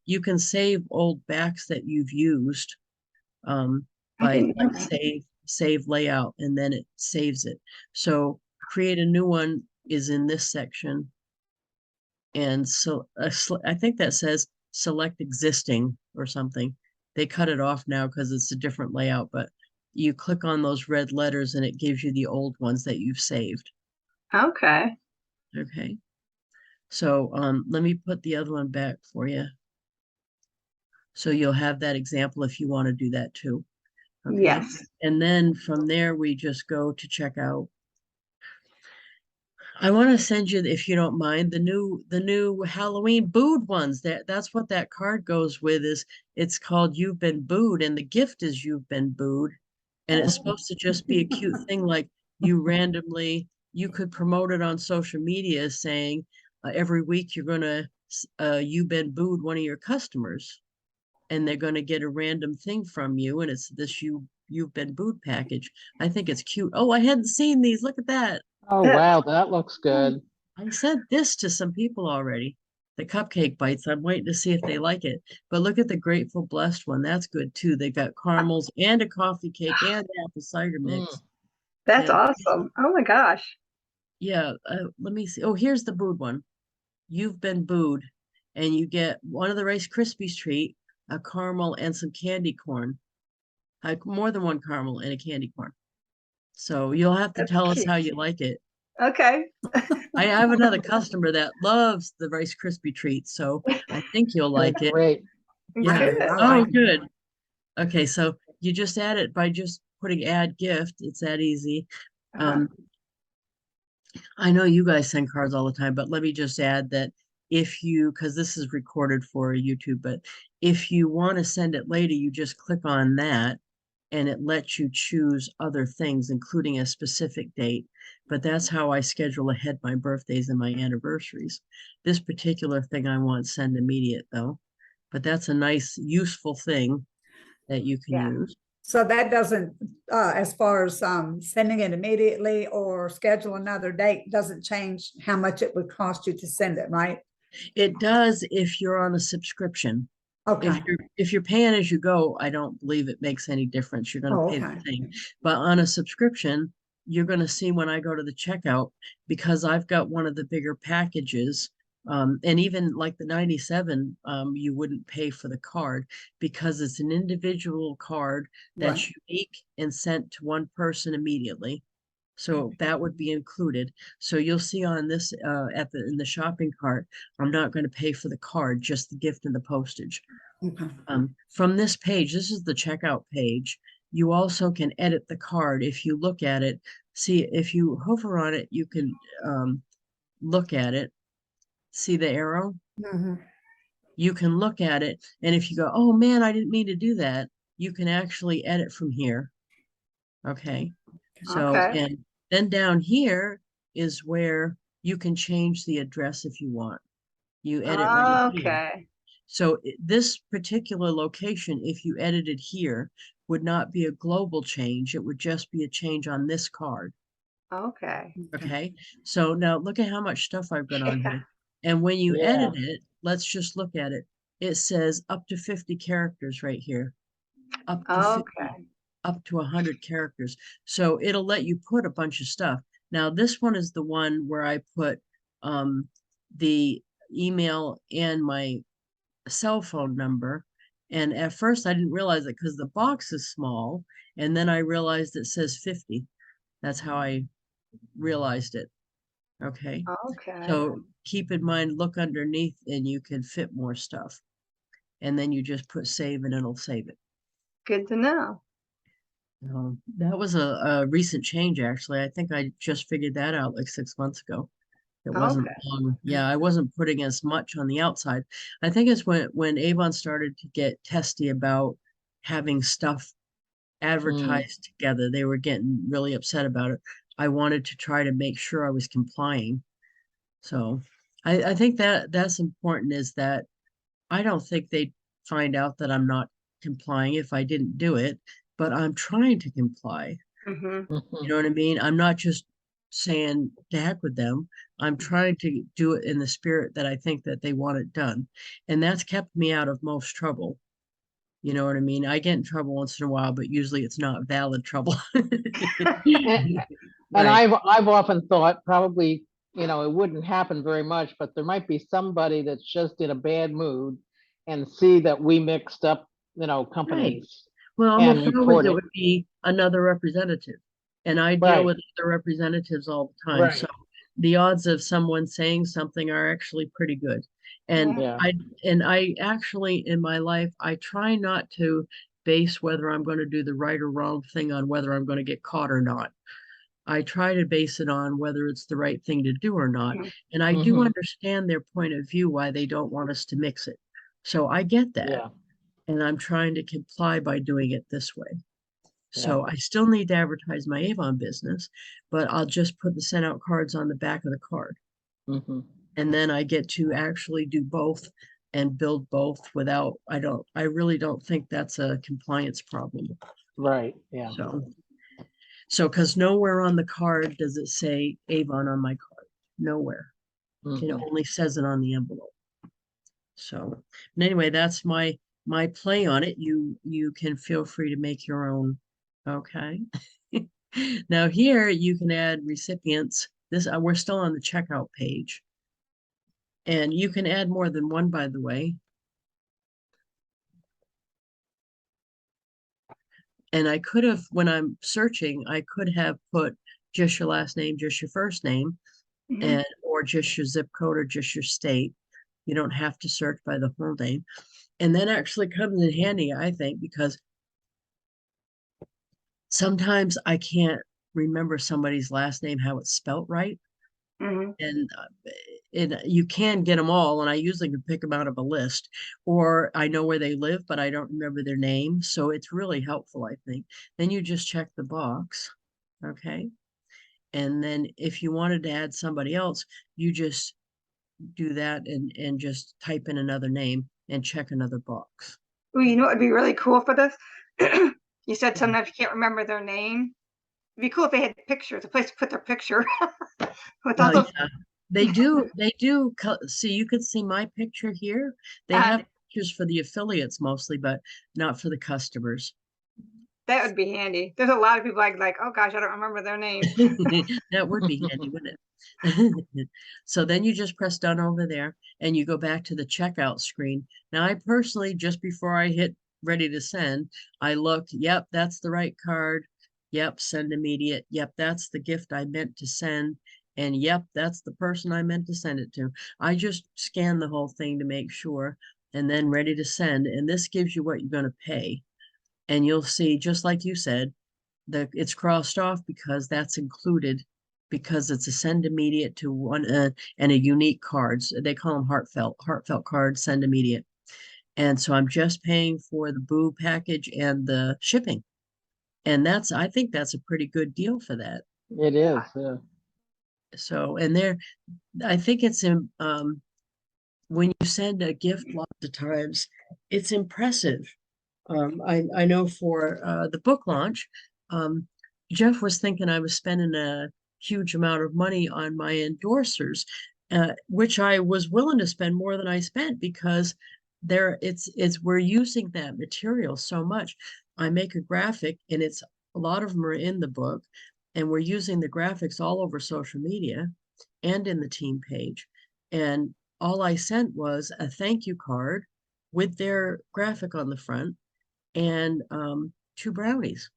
you can save old backs that you've used I by didn't know like that. save layout, and then it saves it. So create a new one is in this section. And so I think that says select existing or something. They cut it off now because it's a different layout, but you click on those red letters and it gives you the old ones that you've saved. Okay. Okay. So let me put the other one back for you. So you'll have that example if you want to do that too. Okay. Yes. And then from there, we just go to checkout. I want to send you, if you don't mind, the new Halloween booed ones. That's what that card goes with. It's called You've Been Booed, and the gift is You've Been Booed. And it's supposed to just be a cute thing, like you could promote it on social media saying every week you're gonna You've Been Booed one of your customers, and they're gonna get a random thing from you, and it's this You've Been Booed package. I think it's cute. Oh, I hadn't seen these. Look at that. Oh, wow, that looks good. I sent this to some people already. The cupcake bites. I'm waiting to see if they like it. But look at the Grateful Blessed one. That's good too. They got caramels and a coffee cake and apple cider mix. That's And awesome. Oh my gosh. yeah, let me see. Oh, here's the booed one. You've Been Booed, and you get one of the Rice Krispies treat, a caramel, and some candy corn. More than one caramel and a candy corn. So you'll have to That's tell us cute. how you like it. Okay. I have another customer that loves the Rice Krispie treats, so I think you'll like it. Great. Yeah. Good. I Oh, like it. good. Okay, so you just add it by just putting add gift. It's that easy. I know you guys send cards all the time, but let me just add that if you, because this is recorded for YouTube, but If you want to send it later, you just click on that and it lets you choose other things, including a specific date. But that's how I schedule ahead my birthdays and my anniversaries. This particular thing I want send immediate though, but that's a nice, useful thing that you can Yeah. use. So that doesn't, as far as sending it immediately or schedule another date, doesn't change how much it would cost you to send it, right? It does if you're on a subscription. Okay. If you're paying as you go, I don't believe it makes any difference. You're going Oh, to pay okay. the thing. But on a subscription, you're going to see when I go to the checkout, because I've got one of the bigger packages. And even like the 97, you wouldn't pay for the card because it's an individual card that's Right. unique and sent to one person immediately. So that would be included. So you'll see on this in the shopping cart, I'm not going to pay for the card, just the gift and the postage. Okay. From this page, this is the checkout page. You also can edit the card. If you look at it, see if you hover on it, you can look at it. See the arrow? Mhm. You can look at it, and if you go, oh man, I didn't mean to do that, you can actually edit from here. Okay. So, Okay. and then down here is where you can change the address if you want. You edit right here. Okay. So this particular location, if you edited here, would not be a global change. It would just be a change on this card. Okay. Okay. So now look at how much stuff I've got on Yeah. here. And when you Yeah. edit it, let's just look at it. It says up to 50 characters right here. Up to 50. Okay. Up to 100 characters. So it'll let you put a bunch of stuff. Now, this one is the one where I put the email and my cell phone number. And at first I didn't realize it because the box is small. And then I realized it says 50. That's how I realized it. Okay. Okay. So keep in mind, look underneath and you can fit more stuff. And then you just put save and it'll save it. Good to know. That was a recent change, actually. I think I just figured that out like 6 months ago. It wasn't Okay. long. Yeah, I wasn't putting as much on the outside. I think it's when Avon started to get testy about having stuff advertised together. They were getting really upset about it. I wanted to try to make sure I was complying. So I think that's important, is that I don't think they'd find out that I'm not complying if I didn't do it, but I'm trying to comply. Mm-hmm. You know what I mean? I'm not just saying to heck with them. I'm trying to do it in the spirit that I think that they want it done. And that's kept me out of most trouble. You know what I mean? I get in trouble once in a while, but usually it's not valid trouble. And Right. I've often thought probably, it wouldn't happen very much, but there might be somebody that's just in a bad mood and see that we mixed up, companies. Well, And almost always report it it. would be another representative. And I deal Right. with other representatives all the time. Right. So the odds of someone saying something are actually pretty good. And Yeah. I actually in my life, I try not to base whether I'm going to do the right or wrong thing on whether I'm going to get caught or not. I try to base it on whether it's the right thing to do or not. Mhm. And I do Mhm. understand their point of view, why they don't want us to mix it. So I get that. Yeah. And I'm trying to comply by doing it this way. So Yeah. I still need to advertise my Avon business, but I'll just put the SendOutCards on the back of the card. Mhm. And then I get to actually do both and build both without, I really don't think that's a compliance problem. Right. Yeah. So because nowhere on the card does it say Avon on my card. Nowhere. It Mhm. only says it on the envelope. So, and anyway, that's my play on it. You can feel free to make your own. Okay. Now here you can add recipients. This we're still on the checkout page. And you can add more than one, by the way. And I could have, when I'm searching, I could have put just your last name, just your first name, Mhm. and or just your zip code or just your state. You don't have to search by the whole name. And that actually comes in handy, I think, because sometimes I can't remember somebody's last name, how it's spelt right. Mhm. And you can get them all, and I usually can pick them out of a list, or I know where they live, but I don't remember their name. So it's really helpful, I think. Then you just check the box, okay? And then if you wanted to add somebody else, you just do that and just type in another name and check another box. Ooh, you know what would be really cool for this? You said sometimes you can't remember their name. It'd be cool if they had pictures, a place to put their picture. With all the, Yeah, they do. See, you could see my picture here. They Uh, have pictures for the affiliates mostly, but not for the customers. that would be handy. There's a lot of people like, oh gosh, I don't remember their name. That would be handy, wouldn't it? So then you just press done over there and you go back to the checkout screen. Now, I personally, just before I hit ready to send, I looked, yep, that's the right card. Yep, send immediate. Yep, that's the gift I meant to send. And yep, that's the person I meant to send it to. I just scan the whole thing to make sure and then ready to send. And this gives you what you're going to pay. And you'll see, just like you said, that it's crossed off because that's included, because it's a send immediate to one and a unique cards. They call them heartfelt cards, send immediate. And so I'm just paying for the Boo package and the shipping. And I think that's a pretty good deal for that. It is, yeah. So, and I think it's in, when you send a gift lots of times, it's impressive. I know for the book launch, Jeff was thinking I was spending a huge amount of money on my endorsers, which I was willing to spend more than I spent because we're using that material so much. I make a graphic and a lot of them are in the book, and we're using the graphics all over social media and in the team page. And all I sent was a thank you card with their graphic on the front and 2 brownies.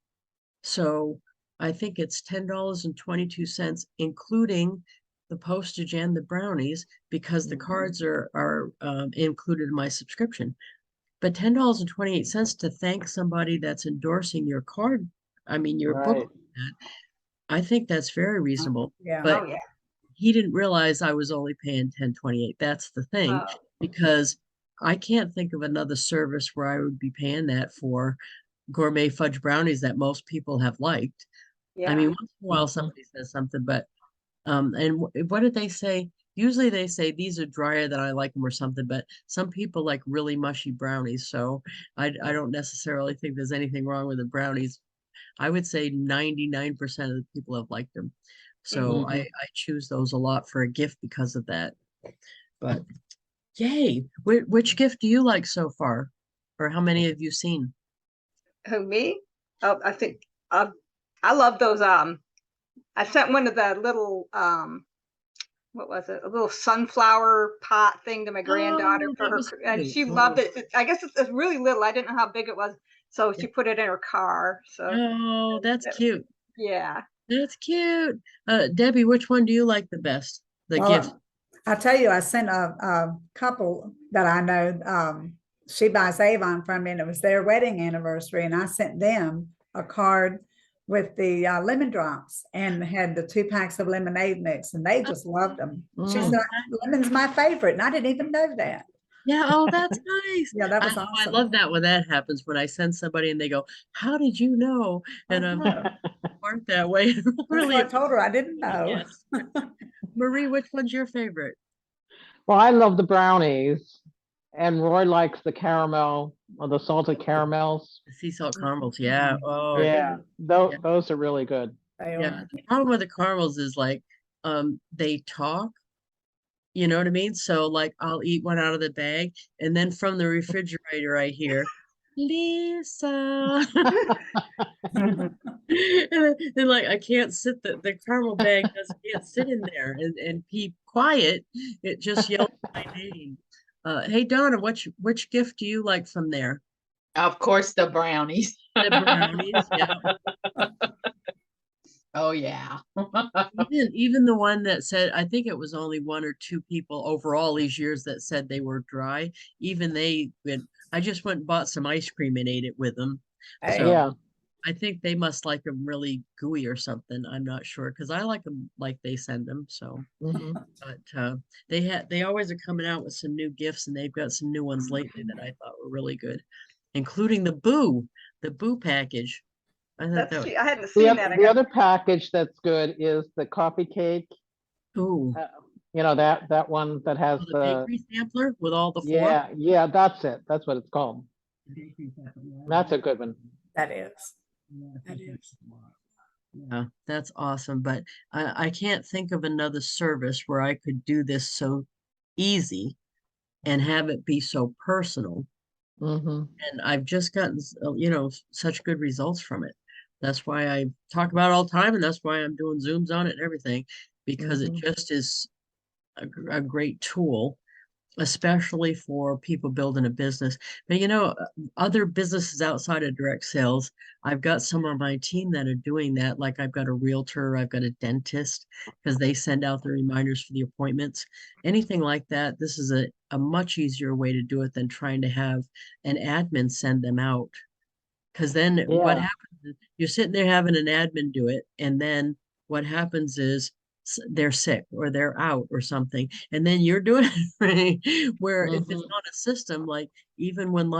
So I think it's $10.22, including the postage and the brownies, because the cards are included in my subscription. But $10.28 to thank somebody that's endorsing your card, I mean your book, I think that's very reasonable. Yeah. But Oh yeah. he didn't realize I was only paying $10.28. That's the thing, Oh. because I can't think of another service where I would be paying that for gourmet fudge brownies that most people have liked. Yeah. I mean, once in a while somebody says something, but and what did they say? Usually they say these are drier than I like them or something, but some people like really mushy brownies. So I don't necessarily think there's anything wrong with the brownies. I would say 99% of the people have liked them. So I choose those a lot for a gift because of that. But yay, which gift do you like so far? Or how many have you seen? Who, me? Oh, I think I love those. I sent one of the little what was it? A little sunflower pot thing to my granddaughter Oh, for that her, was and cute. she loved it. I guess it's really little. I didn't know how big it was, so she put it in her car. So Oh, that's cute. yeah. That's cute. Debbie, which one do you like the best? The gift. Well, I tell you, I sent a couple that I know. She buys Avon from me, and it was their wedding anniversary, and I sent them a card with the lemon drops and had the 2 packs of lemonade mix, and they just loved them. She said, "Lemon's my favorite," and I didn't even know that. Yeah, oh, that's nice. Yeah, that I was know, I awesome. love that when that happens, when I send somebody and they go, "How did you know?" And I'm aren't that way. That's Really, what I told her. I didn't know. yes. Marie, which one's your favorite? Well, I love the brownies, and Roy likes the caramel or the salted caramels. The sea salt caramels. Yeah. Oh, Yeah, Yeah. those are really good. yeah. The problem with the caramels is like, they talk. You know what I mean? So like I'll eat one out of the bag and then from the refrigerator I hear Lisa. And like I can't sit the caramel bag just can't sit in there and be quiet. It just yells my name. Hey Donna, which gift do you like from there? Of course, the brownies. The brownies, yeah. Oh, yeah. Even the one that said, I think it was only 1 or 2 people over all these years that said they were dry. Even I just went and bought some ice cream and ate it with them. So Yeah. I think they must like them really gooey or something. I'm not sure because I like them like they send them. So, Mhm. but they always are coming out with some new gifts, and they've got some new ones lately that I thought were really good, including the boo package. I thought That's that was, cute. I hadn't The, seen oth- that. I the got, other package that's good is the coffee cake. ooh, You know, that one that has the the, bakery sampler with all the four. yeah, that's it. That's what it's called. The bakery sampler, yeah, I That's a like good one. That is. Yeah, I That think that's is. a lot. Yeah, that's awesome. But I can't think of another service where I could do this so easy and have it be so personal. Hmm. And I've just gotten, such good results from it. That's why I talk about it all the time, and that's why I'm doing Zooms on it and everything, because it Mhm. just is a great tool, especially for people building a business. But other businesses outside of direct sales, I've got some on my team that are doing that. Like I've got a realtor, I've got a dentist, because they send out the reminders for the appointments. Anything like that, this is a much easier way to do it than trying to have an admin send them out. Because then what Yeah. happens is you're sitting there having an admin do it, and then what happens is they're sick or they're out or something, and then you're doing it. Right? Where if it's Mhm. on a system, like even when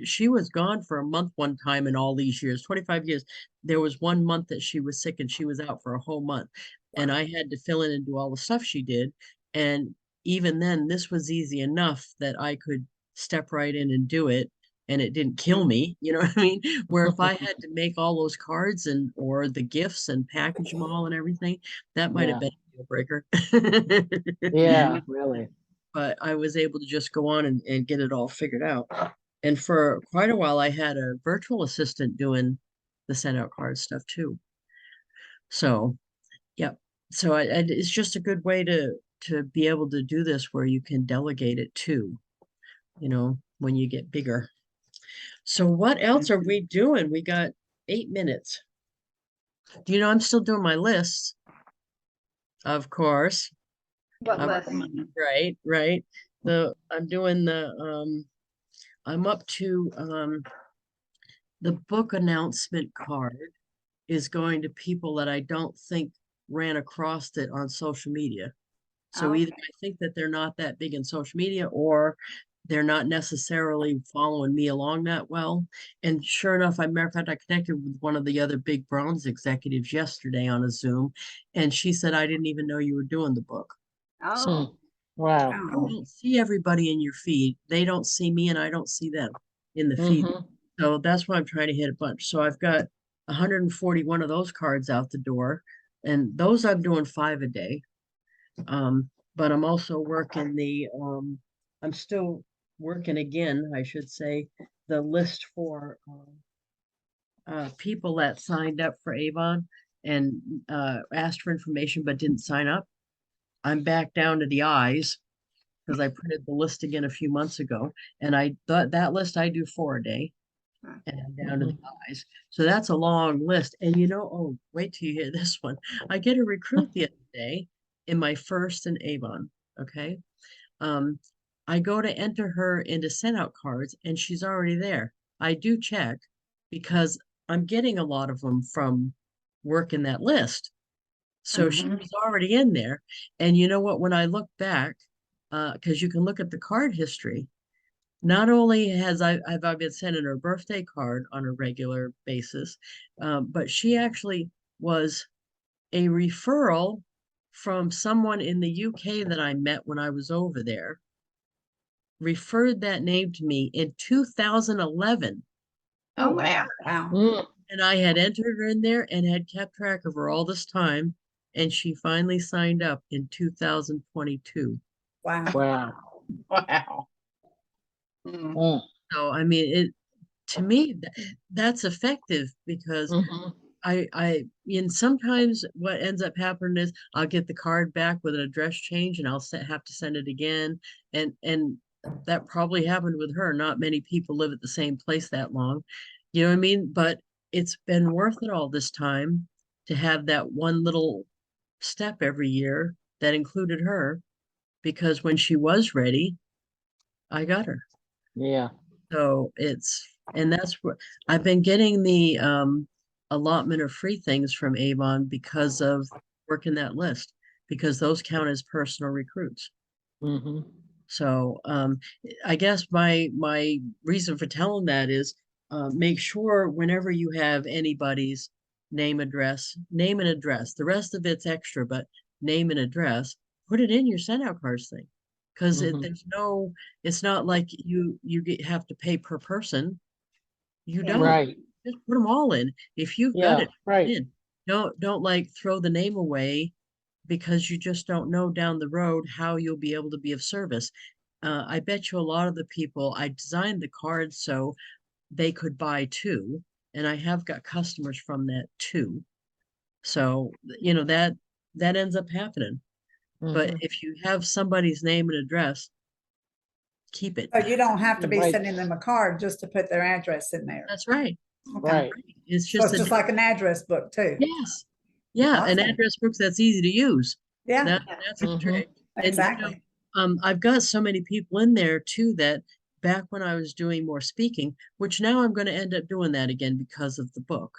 she was gone for a month one time in all these years, 25 years, there was one month that she was sick and she was out for a whole month, and I had to fill in and do all the stuff she did. And even then, this was easy enough that I could step right in and do it, and it didn't kill me, you know what I mean? Where if I had to make all those cards and or the gifts and package them all and everything, that might have Yeah. been a deal breaker. Yeah, really. But I was able to just go on and get it all figured out. And for quite a while, I had a virtual assistant doing the send out card stuff too. So, yep. So it's just a good way to be able to do this where you can delegate it too, when you get bigger. So what else are we doing? We got 8 minutes. I'm still doing my lists, of course. what Um, list? right. I'm doing I'm up to the book announcement card is going to people that I don't think ran across it on social media. So either Okay. I think that they're not that big in social media, or they're not necessarily following me along that well. And sure enough, matter of fact, I connected with one of the other big Browns executives yesterday on a Zoom, and she said, I didn't even know you were doing the book. So Oh, Wow. you Oh, don't see everybody in your feed. They don't see me, and I don't see them in the feed. Mhm. So that's why I'm trying to hit a bunch. So I've got 141 of those cards out the door, and those I'm doing 5 a day. But I'm also working I'm still working again, I should say, the list for people that signed up for Avon and asked for information but didn't sign up. I'm back down to the eyes because I printed the list again a few months ago, and I thought that list I do 4 a day, and I'm down to the eyes. So that's a long list. And oh, wait till you hear this one. I get a recruit the other day in my first in Avon. Okay. Um, I go to enter her into send out cards and she's already there. I do check because I'm getting a lot of them from working that list. So she mhm. was already in there. And you know what? When I look back, because you can look at the card history, not only I've been sending her a birthday card on a regular basis, but she actually was a referral from someone in the UK that I met when I was over there, referred that name to me in 2011. Oh, oh my wow. God. Wow. Mm. And I had entered her in there and had kept track of her all this time. And she finally signed up in 2022. Wow. Wow. Wow. Mm. Mm. So, I mean, to me, that's effective because Mhm. and sometimes what ends up happening is I'll get the card back with an address change and I'll have to send it again. And that probably happened with her. Not many people live at the same place that long. You know what I mean? But it's been worth it all this time to have that one little step every year that included her, because when she was ready, I got her. Yeah. So it's And that's what I've been getting the allotment of free things from Avon because of working that list, because those count as personal recruits. Mhm. So I guess my reason for telling that is make sure whenever you have anybody's name and address. The rest of it's extra, but name and address, put it in your send out cards thing. Because Mhm. it's not like have to pay per person. You Yeah. don't. Right. Just put them all in. If you've got Yeah, it, put it right. in. Don't like throw the name away because you just don't know down the road how you'll be able to be of service. I bet you a lot of the people, I designed the cards so they could buy two, and I have got customers from that too. So, that ends up happening. But Mhm. if you have somebody's name and address, keep it. So you don't have to be Right. sending them a card just to put their address in there. That's right. Okay. Right. It's So just it's just like an address book too. yes. Yeah, an Awesome. address books that's easy to use. Yeah, That's a Mhm. trick. And exactly. I've got so many people in there too that back when I was doing more speaking, which now I'm going to end up doing that again because of the book,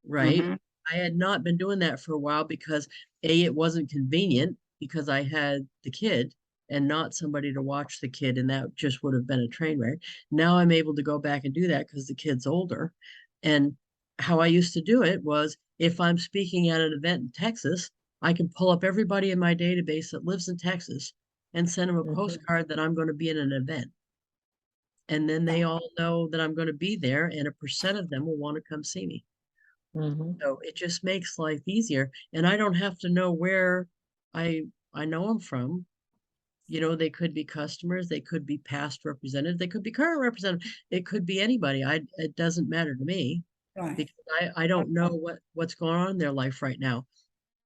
right? Mhm. I had not been doing that for a while because it wasn't convenient because I had the kid and not somebody to watch the kid, and that just would have been a train wreck. Now I'm able to go back and do that because the kid's older. And how I used to do it was if I'm speaking at an event in Texas, I can pull up everybody in my database that lives in Texas and send them a Mhm. postcard that I'm going to be in an event. And then they all know that I'm going to be there, and a percent of them will want to come see me. Mhm. So it just makes life easier. And I don't have to know where I know them from. They could be customers, they could be past representatives, they could be current representatives, it could be anybody. It doesn't matter to me Right. because I don't know what's going on in their life right now.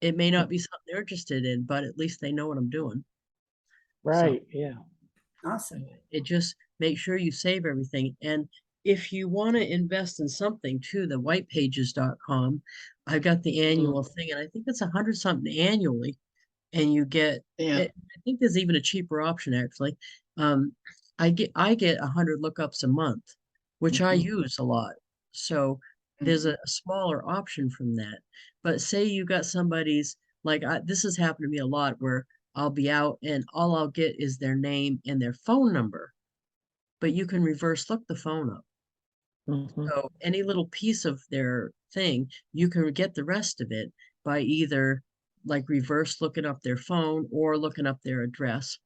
It may not be something they're interested in, but at least they know what I'm doing. So Right. Yeah. Awesome. it just make sure you save everything. And if you want to invest in something too, the whitepages.com, I've got the annual thing, and I think it's 100 something annually. And you get Yeah. it, I think there's even a cheaper option actually. I get 100 lookups a month, which I Mhm. use a lot. So there's a smaller option from that. But say you got somebody's this has happened to me a lot where I'll be out and all I'll get is their name and their phone number, but you can reverse look the phone up. Mhm. So any little piece of their thing, you can get the rest of it by either like reverse looking up their phone or looking up their address,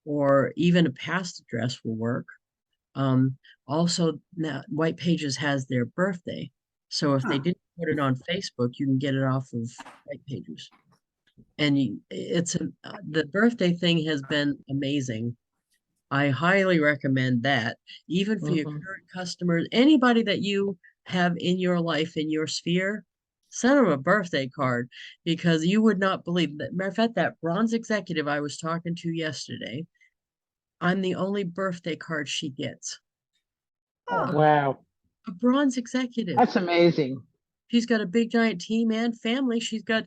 or even a past address will work. Um, Also, now White Pages has their birthday. So if they Huh. didn't put it on Facebook, you can get it off of White Pages. And the birthday thing has been amazing. I highly recommend that, even for your Mhm. current customers, anybody that you have in your life, in your sphere, send them a birthday card because you would not believe that. Matter of fact, that bronze executive I was talking to yesterday, I'm the only birthday card she gets. Oh, Wow. A bronze executive. That's amazing. She's got a big giant team and family. She's got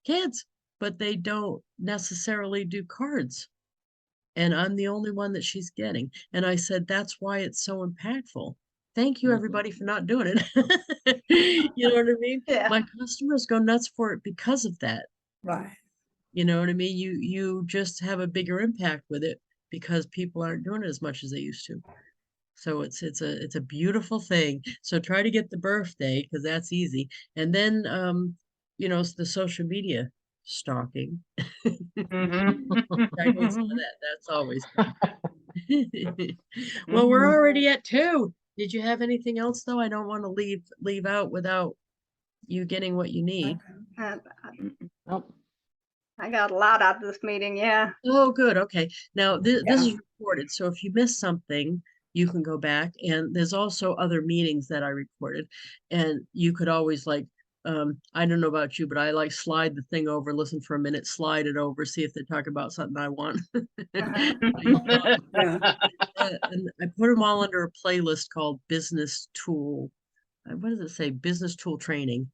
kids, but they don't necessarily do cards. And I'm the only one that she's getting. And I said, that's why it's so impactful. Thank you, Mhm. everybody, for not doing it. You know what I mean? Yeah. My customers go nuts for it because of that. right. You know what I mean? You just have a bigger impact with it because people aren't doing it as much as they used to. So it's a beautiful thing. So try to get the birthday because that's easy. And then it's the social media stalking. Mhm. Try doing some of that. That's always fun. Well, we're Mhm. already at 2. Did you have anything else though? I don't want to leave out without you getting what you need. Uh, Oh, I got a lot out of this meeting. Yeah. Oh, good. Okay. Now this Yeah. is recorded, so if you missed something, you can go back. And there's also other meetings that I recorded, and you could always I don't know about you, but I like slide the thing over, listen for a minute, slide it over, see if they talk about something I want. Yeah. And I put them all under a playlist called Business Tool. What does it say? Business Tool Training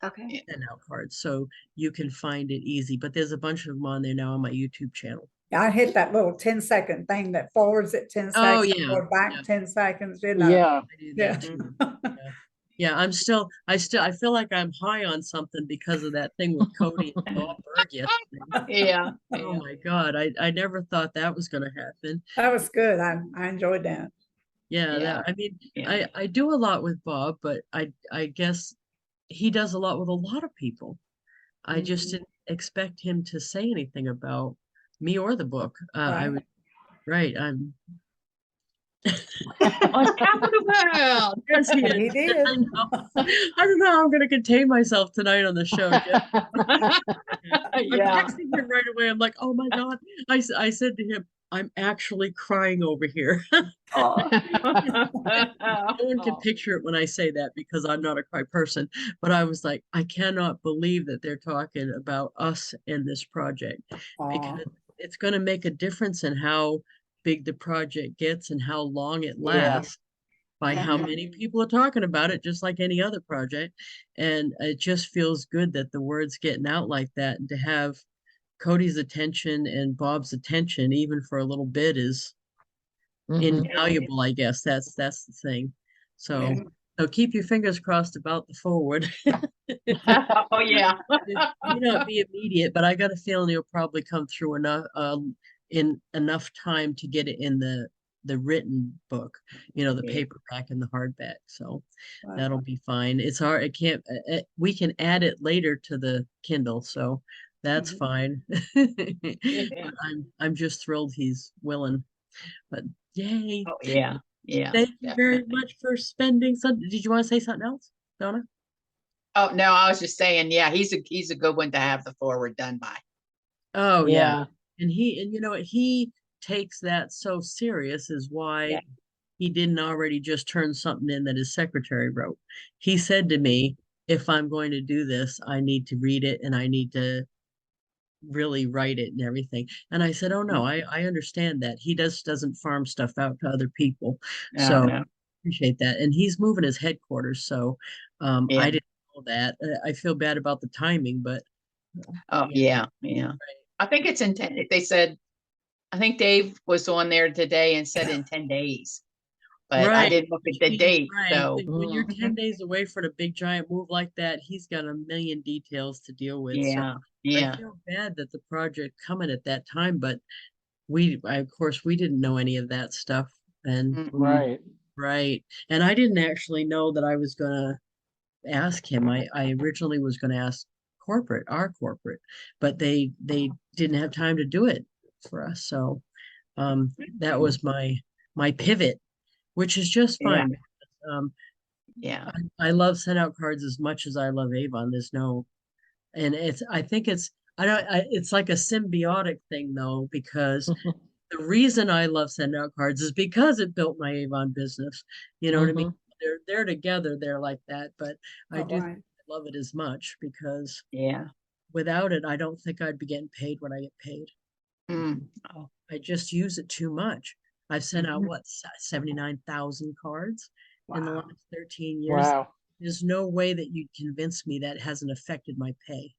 Okay. and out cards. So you can find it easy. But there's a bunch of them on there now on my YouTube channel. I hit that little 10-second thing that forwards it 10 Oh, seconds, yeah, or back yeah. 10 seconds, you know. Yeah. I do Yeah. that too. Yeah, I feel like I'm high on something because of that thing with Cody and Bob Berg yesterday. Yeah. Oh Yeah. my God, I never thought that was gonna happen. That was good. I enjoyed that. Yeah, Yeah. that, I mean, Yeah. I do a lot with Bob, but I guess he does a lot with a lot of people. I just Mhm. didn't expect him to say anything about me or the book. I Right. would, right, I'm, On top of the world. yes, he He is. did. I know. I don't know how I'm gonna contain myself tonight on the show, Jeff. I'm Yeah. texting him right away. I'm like, oh my God. I said to him, I'm actually crying over here. Oh. No one can Oh. picture it when I say that because I'm not a cry person, but I was like, I cannot believe that they're talking about us in this project because Aw. it's going to make a difference in how big the project gets and how long it Yeah. lasts by how Mhm. many people are talking about it, just like any other project. And it just feels good that the word's getting out like that, and to have Cody's attention and Bob's attention, even for a little bit, is Mhm. invaluable, I guess. That's the thing. So Yeah. so keep your fingers crossed about the forward. Oh, yeah. It may not be immediate, but I got a feeling it'll probably come through enough in enough time to get it in the written book, the Yeah. paperback and the hardback. So Right. that'll be fine. It's hard. It can't. We can add it later to the Kindle, so that's Mhm. fine. Yeah. But I'm just thrilled he's willing. But yay! Oh, yeah. Yeah. Thank you very Definitely. much for spending some. Did you want to say something else, Donna? Oh, no, I was just saying, yeah, he's a good one to have the forward done by. Oh yeah. Yeah. And he takes that so serious is why Yeah. he didn't already just turn something in that his secretary wrote. He said to me, if I'm going to do this, I need to read it and I need to really write it and everything. And I said, oh no, I understand that. He doesn't farm stuff out to other people. No, So no. appreciate that. And he's moving his headquarters. So Yeah. I didn't know that. I feel bad about the timing, but Oh, yeah, yeah. Yeah. I think it's intended. They said, I think Dave was on there today and said in 10 days, but I right. didn't look at Which the means, date. right, So, when you're Mm. 10 days away from a big giant move like that, he's got a million details to deal with. So yeah. I Yeah. feel bad that the project coming at that time, but of course, we didn't know any of that stuff. And Mm-mm. Right. right. And I didn't actually know that I was gonna ask him. I originally was gonna ask our corporate, but they didn't have time to do it for us. So that was my pivot, which is just Yeah. fine. Um, Yeah. I love SendOutCards as much as I love Avon. And I think it's like a symbiotic thing though, because the reason I love SendOutCards is because it built my Avon business. You know what I mean? Mhm. They're together, they're like that, but I Oh, do right. love it as much because Yeah. without it, I don't think I'd be getting paid what I get paid. Mm. Oh. I just use it too much. I've sent out Mhm. what 79,000 cards in the Wow. last 13 years. Wow. There's no way that you'd convince me that hasn't affected my pay.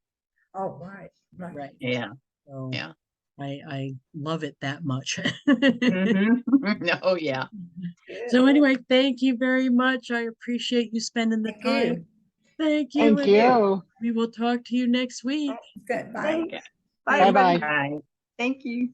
Oh, right. Right. Right. Yeah. So Yeah. I love it that much. Mhm. Oh, yeah. So Good. anyway, thank you very much. I appreciate you spending the Thank time. you. Thank you. Thank And you. we will talk to you next week. Good. Bye. Thanks. Hey. Bye, Bye-bye. everybody. Bye. Thank you.